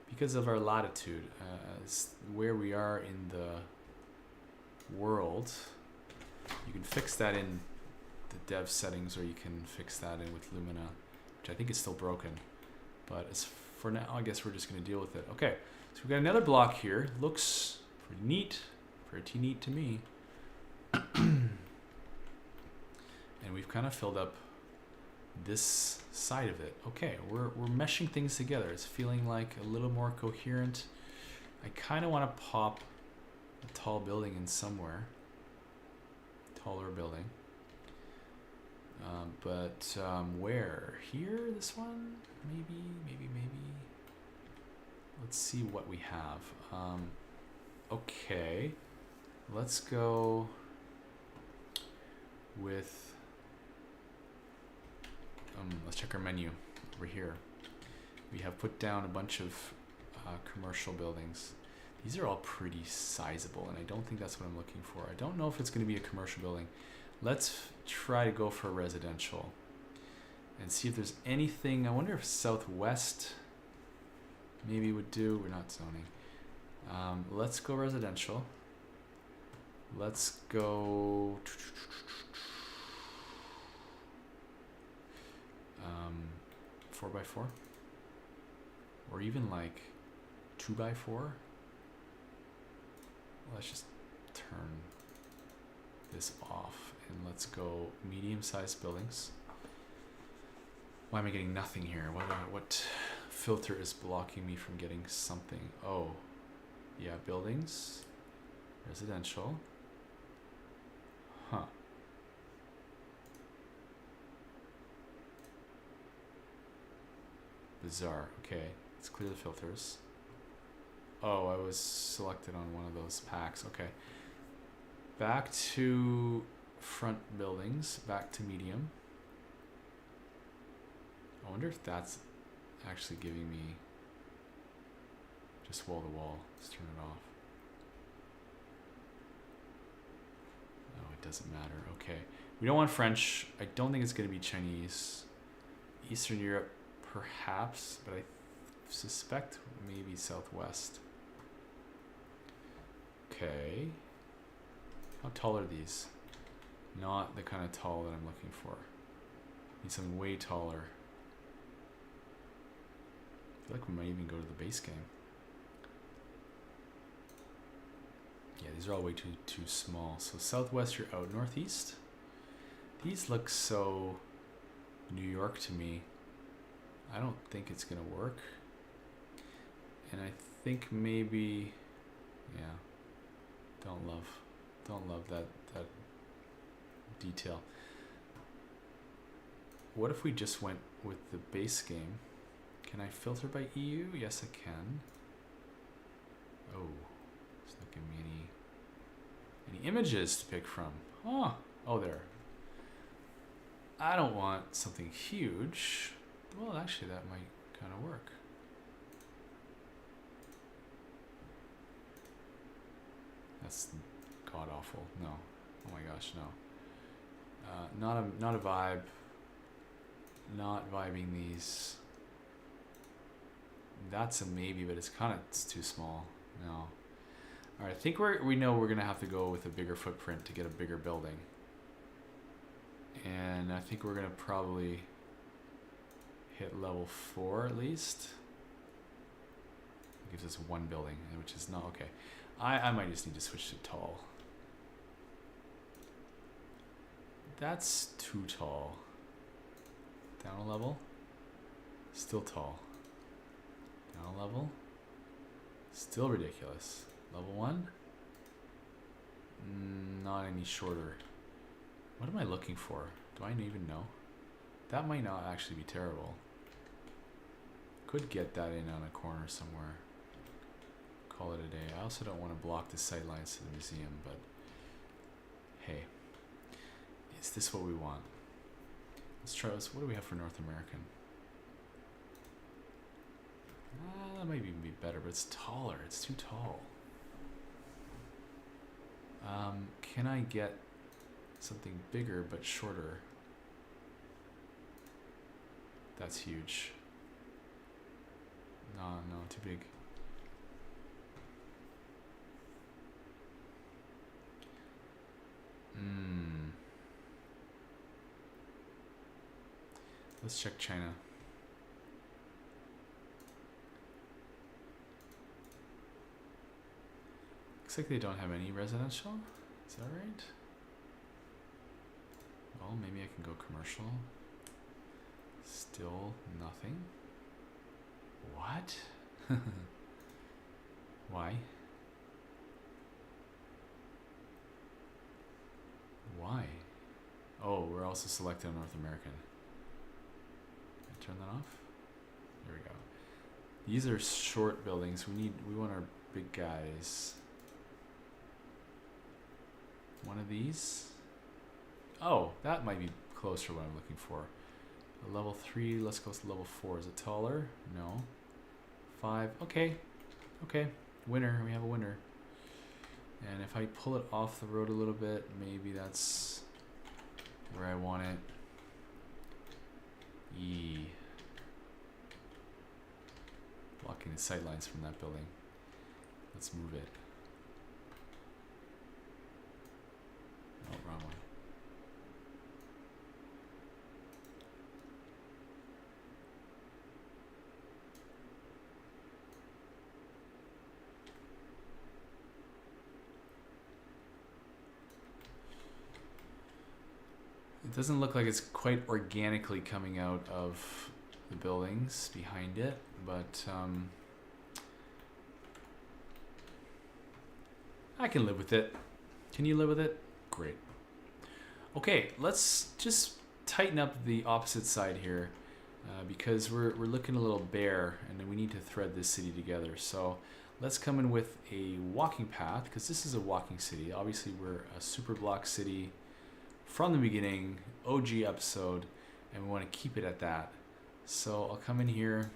Because of our latitude, where we are in the world. You can fix that in the dev settings, or you can fix that in with Lumina, which I think is still broken. But as for now, I guess we're just going to deal with it. Okay, so we've got another block here. Looks pretty neat. Pretty neat to me. And we've kind of filled up this side of it. Okay, we're meshing things together. It's feeling like a little more coherent. I kind of want to pop a tall building in somewhere. Taller building. But where? Here? This one? Maybe. Let's see what we have. Okay. Let's go with... let's check our menu over here. We have put down a bunch of commercial buildings. These are all pretty sizable, and I don't think that's what I'm looking for. I don't know if it's going to be a commercial building. Let's try to go for residential and see if there's anything. I wonder if Southwest maybe would do. We're not zoning. Let's go residential. Let's go 4x4, or even like 2x4. Let's just turn this off and let's go medium-sized buildings. Why am I getting nothing here? What filter is blocking me from getting something? Oh, yeah, buildings, residential. Huh. Bizarre. Okay, let's clear the filters. Oh, I was selected on one of those packs. Okay. Back to front buildings, back to medium. I wonder if that's actually giving me just wall to wall. Let's turn it off. it doesn't matter. Okay. We don't want French. I don't think it's going to be Chinese. Eastern Europe, perhaps, but I suspect maybe Southwest. Okay. How tall are these? Not the kind of tall that I'm looking for. Need something way taller. I feel like we might even go to the base game. Yeah, these are all way too small. So Southwest, you're out. Northeast? These look so New York to me. I don't think it's gonna work. And I think maybe, yeah, don't love that detail. What if we just went with the base game? Can I filter by EU? Yes, I can. Oh, it's not giving me any images to pick from. Oh, there. I don't want something huge. Well, actually, that might kind of work. That's god awful. No. Oh my gosh, no. Not a vibe. Not vibing these. That's a maybe, but it's too small. No. All right, I think we know we're gonna have to go with a bigger footprint to get a bigger building. And I think we're gonna probably hit level 4 at least. It gives us one building, which is not okay. I might just need to switch to tall. That's too tall. Down a level. Still tall. Down a level. Still ridiculous. Level 1. Not any shorter. What am I looking for? Do I even know? That might not actually be terrible. Could get that in on a corner somewhere. Call it a day. I also don't want to block the sight lines to the museum, but hey, is this what we want? Let's try this. What do we have for North American? That might even be better, but it's taller. It's too tall. Can I get something bigger but shorter? That's huge. No, too big. Let's check China. Looks like they don't have any residential. Is that right? Well, maybe I can go commercial. Still nothing. What? Why? Why? Oh, we're also selecting North American. Can I turn that off? There we go. These are short buildings. We want our big guys. One of these. Oh, that might be closer to what I'm looking for. A level 3, let's go to level 4. Is it taller? No. 5, okay. Okay, winner, we have a winner. And if I pull it off the road a little bit, maybe that's where I want it. Blocking the sight lines from that building. Let's move it. Oh, wrong one. It doesn't look like it's quite organically coming out of the buildings behind it, but I can live with it. Can you live with it? Great. Okay, let's just tighten up the opposite side here because we're looking a little bare and we need to thread this city together. So let's come in with a walking path because this is a walking city. Obviously, we're a super block city from the beginning, OG episode, and we want to keep it at that. So I'll come in here.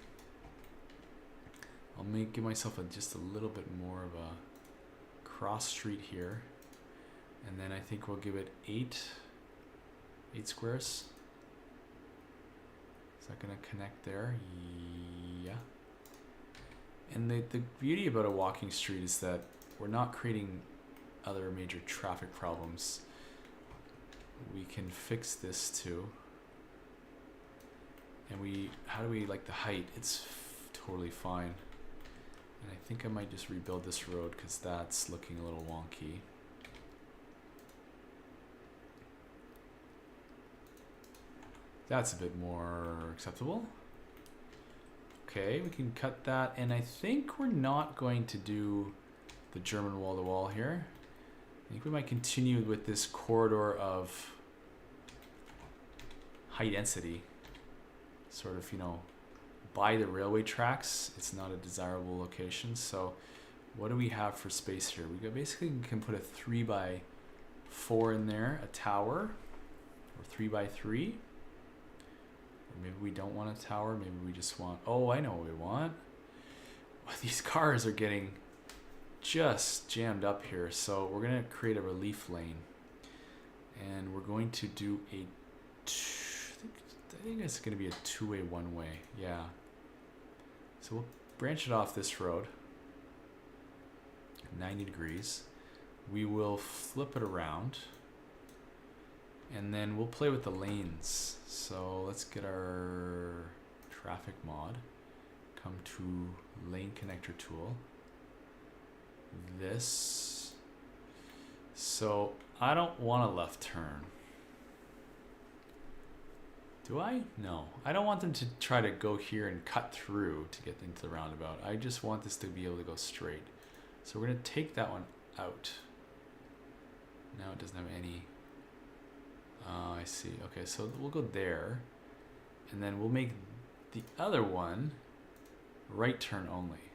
Give myself just a little bit more of a cross street here. And then I think we'll give it 8 squares. Is that gonna connect there? Yeah. And the beauty about a walking street is that we're not creating other major traffic problems. We can fix this too. And how do we like the height? It's totally fine. And I think I might just rebuild this road because that's looking a little wonky. That's a bit more acceptable. Okay, we can cut that. And I think we're not going to do the German wall-to-wall here. I think we might continue with this corridor of high density. Sort of, you know, by the railway tracks. It's not a desirable location. So what do we have for space here? We basically can put a 3x4 in there, a tower, or 3x3. Or maybe we don't want a tower. Maybe we just want, oh, I know what we want. Well, these cars are getting just jammed up here. So we're going to create a relief lane. And we're going to do I think it's going to be a two-way, one-way. Yeah. So we'll branch it off this road. 90 degrees. We will flip it around. And then we'll play with the lanes. So let's get our traffic mod. Come to lane connector tool. This. So I don't want a left turn. Do I? No. I don't want them to try to go here and cut through to get into the roundabout. I just want this to be able to go straight. So we're going to take that one out. Now it doesn't have any. I see. Okay, so we'll go there. And then we'll make the other one right turn only.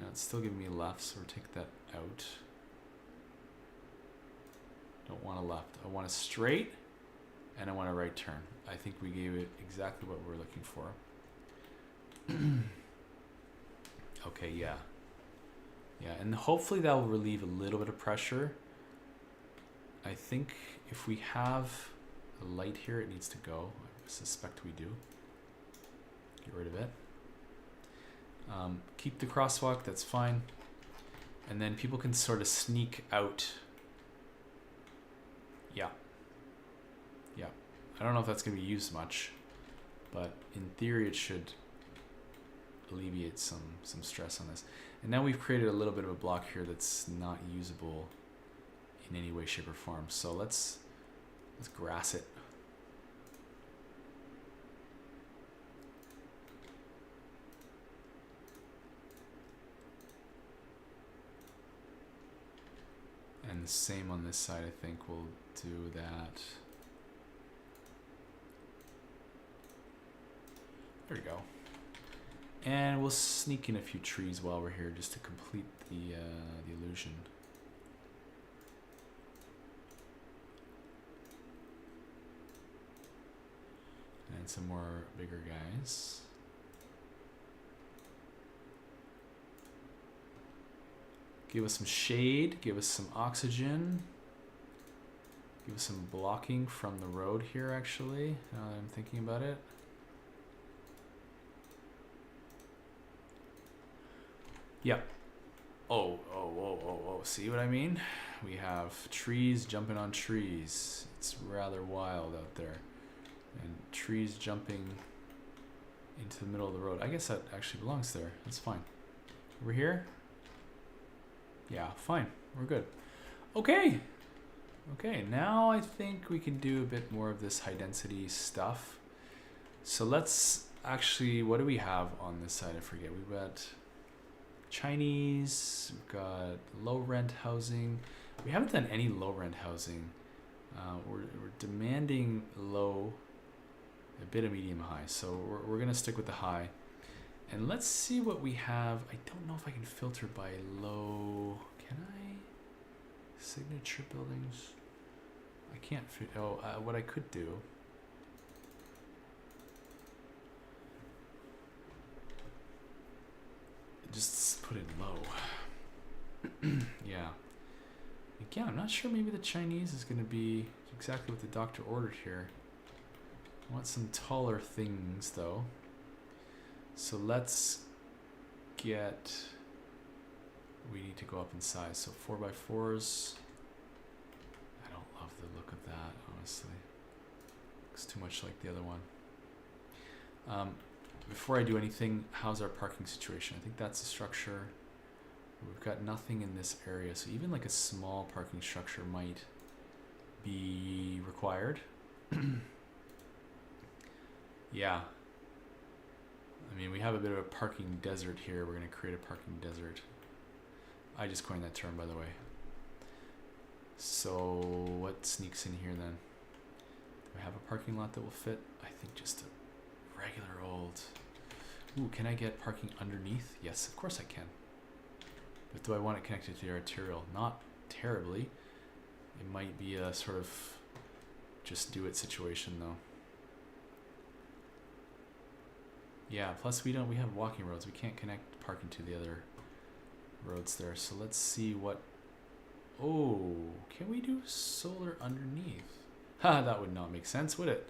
Now it's still giving me left, so we'll take that out. Don't want a left. I want a straight and I want a right turn. I think we gave it exactly what we're looking for. Okay, yeah. Yeah, and hopefully that will relieve a little bit of pressure. I think if we have a light here, it needs to go. I suspect we do. Get rid of it. Keep the crosswalk, that's fine. And then people can sort of sneak out. Yeah. Yeah. I don't know if that's going to be used much, but in theory it should alleviate some stress on this. And now we've created a little bit of a block here that's not usable in any way, shape, or form. So let's grass it. And the same on this side, I think we'll do that. There we go. And we'll sneak in a few trees while we're here just to complete the illusion. And some more bigger guys. Give us some shade, give us some oxygen. Give us some blocking from the road here, actually, now that I'm thinking about it. Yep. Oh, see what I mean? We have trees jumping on trees. It's rather wild out there. And trees jumping into the middle of the road. I guess that actually belongs there. That's fine. Over here? Yeah, fine. We're good. Okay. Okay, now I think we can do a bit more of this high density stuff. So let's actually, what do we have on this side? I forget. We've got Chinese, we've got low rent housing. We haven't done any low rent housing. We're demanding low, a bit of medium high. So we're gonna stick with the high. And let's see what we have. I don't know if I can filter by low. Can I? Signature buildings. I can't fit. Oh, what I could do. Just put it low. Yeah. Again, I'm not sure maybe the Chinese is going to be exactly what the doctor ordered here. I want some taller things though. So let's get, we need to go up in size. So 4x4s. I don't love the look of that, honestly. Looks too much like the other one. Before I do anything, how's our parking situation? I think that's the structure. We've got nothing in this area, so even like a small parking structure might be required. Yeah. I mean, we have a bit of a parking desert here. We're going to create a parking desert. I just coined that term, by the way. So what sneaks in here then? Do I have a parking lot that will fit? I think just a regular old... Ooh, can I get parking underneath? Yes, of course I can. But do I want it connected to the arterial? Not terribly. It might be a sort of just do it situation though. Yeah, plus we have walking roads. We can't connect parking to the other roads there. So let's see what... Oh, can we do solar underneath? Ha, that would not make sense, would it?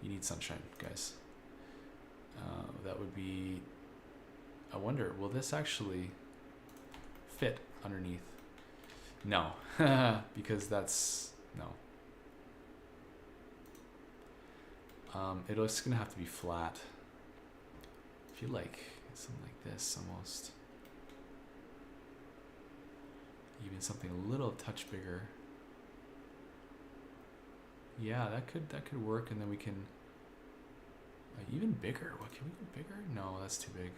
You need sunshine, guys. That would be... I wonder, will this actually fit underneath? No, because that's... No. It's going to have to be flat. I feel like something like this almost. Even something a little touch bigger. Yeah, that could work, and then we can even bigger. What, can we go bigger? No, that's too big.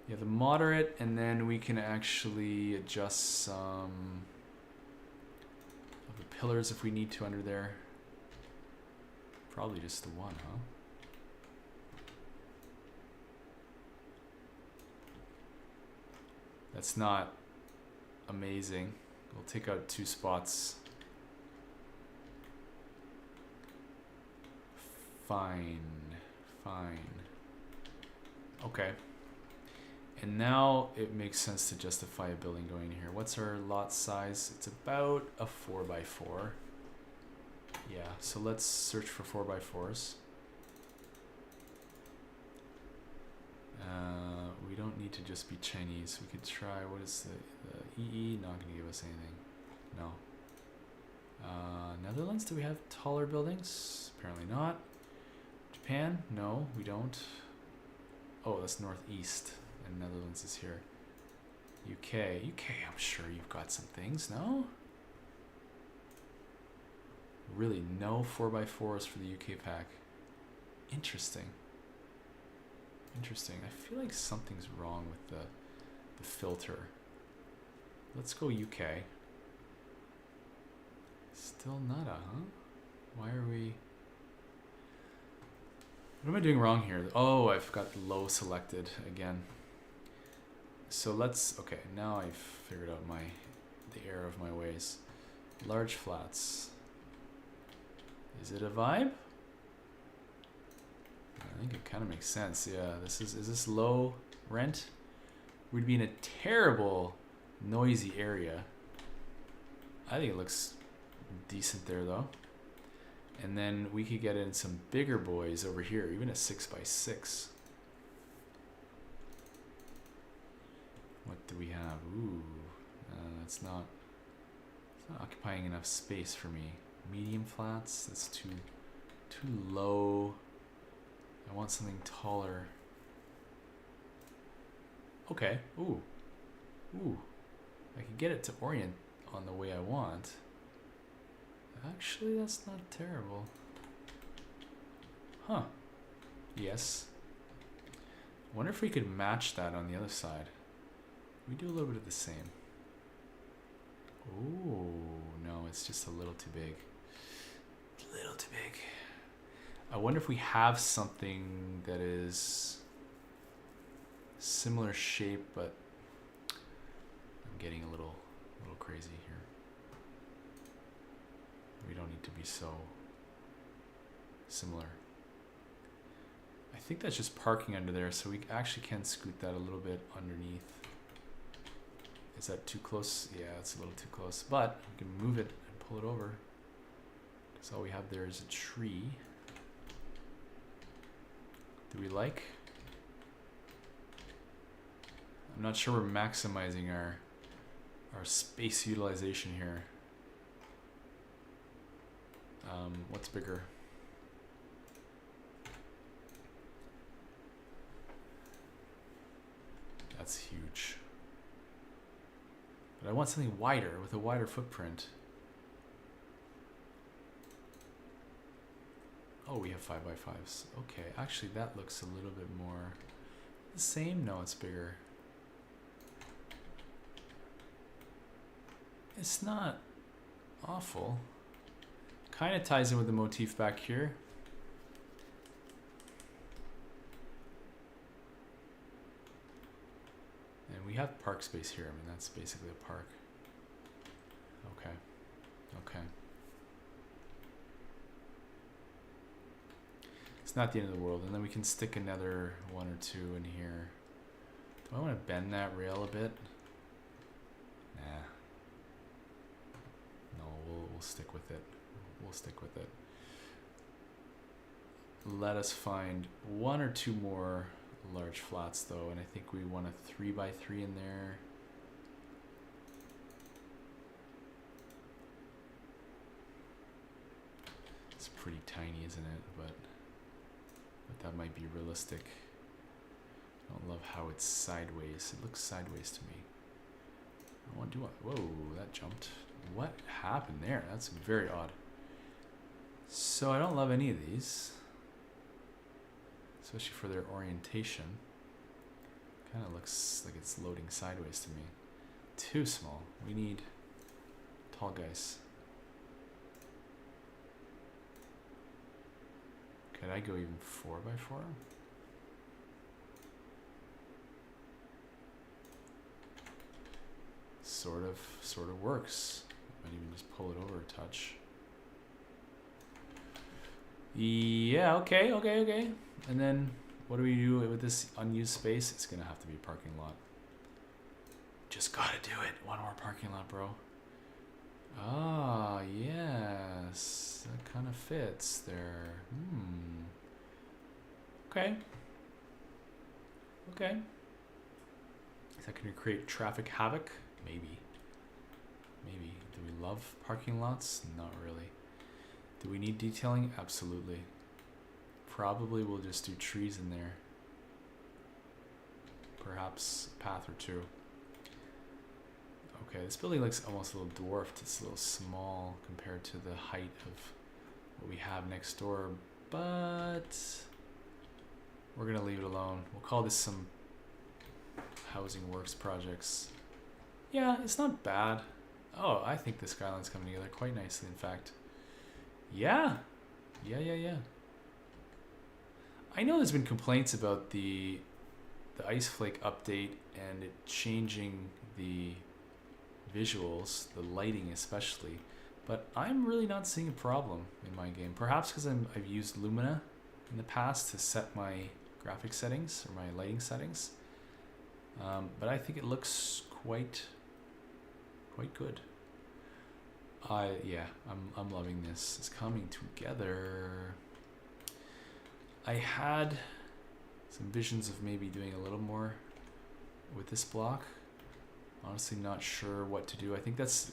Yeah, the moderate, and then we can actually adjust some of the pillars if we need to under there. Probably just the one, huh? That's not amazing. We'll take out 2 spots. Fine. Okay. And now it makes sense to justify a building going in here. What's our lot size? It's about a 4x4. Yeah, so let's search for 4x4s. We don't need to just be Chinese. We could try, what is the EE? Not going to give us anything. No. Netherlands, do we have taller buildings? Apparently not. Japan? No, we don't. Oh, that's northeast, and Netherlands is here. UK, I'm sure you've got some things, no? Really, no 4x4s for the UK pack. Interesting. I feel like something's wrong with the filter. Let's go UK. Still nada, huh? Why are we... What am I doing wrong here? Oh, I've got low selected again. So let's... Okay, now I've figured out the error of my ways. Large flats. Is it a vibe? I think it kind of makes sense. Yeah, is this low rent? We'd be in a terrible, noisy area. I think it looks decent there though. And then we could get in some bigger boys over here, even a 6x6. What do we have? Ooh, it's not occupying enough space for me. Medium flats, that's too low. I want something taller. Okay. Ooh. I can get it to orient on the way I want. Actually, that's not terrible. Huh. Yes. I wonder if we could match that on the other side. We do a little bit of the same. Oh, no, it's just a little too big. A little too big. I wonder if we have something that is similar shape, but I'm getting a little crazy here. We don't need to be so similar. I think that's just parking under there, so we actually can scoot that a little bit underneath. Is that too close? Yeah, it's a little too close, but we can move it and pull it over. So all we have there is a tree. Do we like? I'm not sure we're maximizing our space utilization here. What's bigger? That's huge. But I want something wider, with a wider footprint. Oh, we have 5x5s. Okay, actually that looks a little bit more the same. No, it's bigger. It's not awful. Kind of ties in with the motif back here. And we have park space here. I mean, that's basically a park. Okay. Okay. It's not the end of the world. And then we can stick another one or two in here. Do I want to bend that rail a bit? Nah. No, we'll stick with it. We'll stick with it. Let us find one or two more large flats though, and I think we want a 3x3 in there. It's pretty tiny, isn't it? But that might be realistic. I don't love how it's sideways. It looks sideways to me. I want to do a, whoa, that jumped. What happened there? That's very odd. So I don't love any of these, especially for their orientation. Kind of looks like it's loading sideways to me. Too small. We need tall guys. Could I go even 4x4? Sort of works. Might even just pull it over a touch. Yeah, okay. And then what do we do with this unused space? It's gonna have to be a parking lot. Just gotta do it. One more parking lot, bro. Ah, yes. That kind of fits there. Okay. Is that gonna create traffic havoc? Maybe. Do we love parking lots? Not really. Do we need detailing? Absolutely. Probably we'll just do trees in there. Perhaps a path or two. Okay, this building looks almost a little dwarfed. It's a little small compared to the height of what we have next door, but we're gonna leave it alone. We'll call this some housing works projects. Yeah, it's not bad. Oh, I think the Skyline's coming together quite nicely, in fact. Yeah. I know there's been complaints about the ice flake update and it changing the visuals, the lighting especially, but I'm really not seeing a problem in my game. Perhaps because I've used Lumina in the past to set my graphic settings or my lighting settings, but I think it looks quite good. Yeah, I'm loving this. It's coming together. I had some visions of maybe doing a little more with this block. Honestly, not sure what to do. I think that's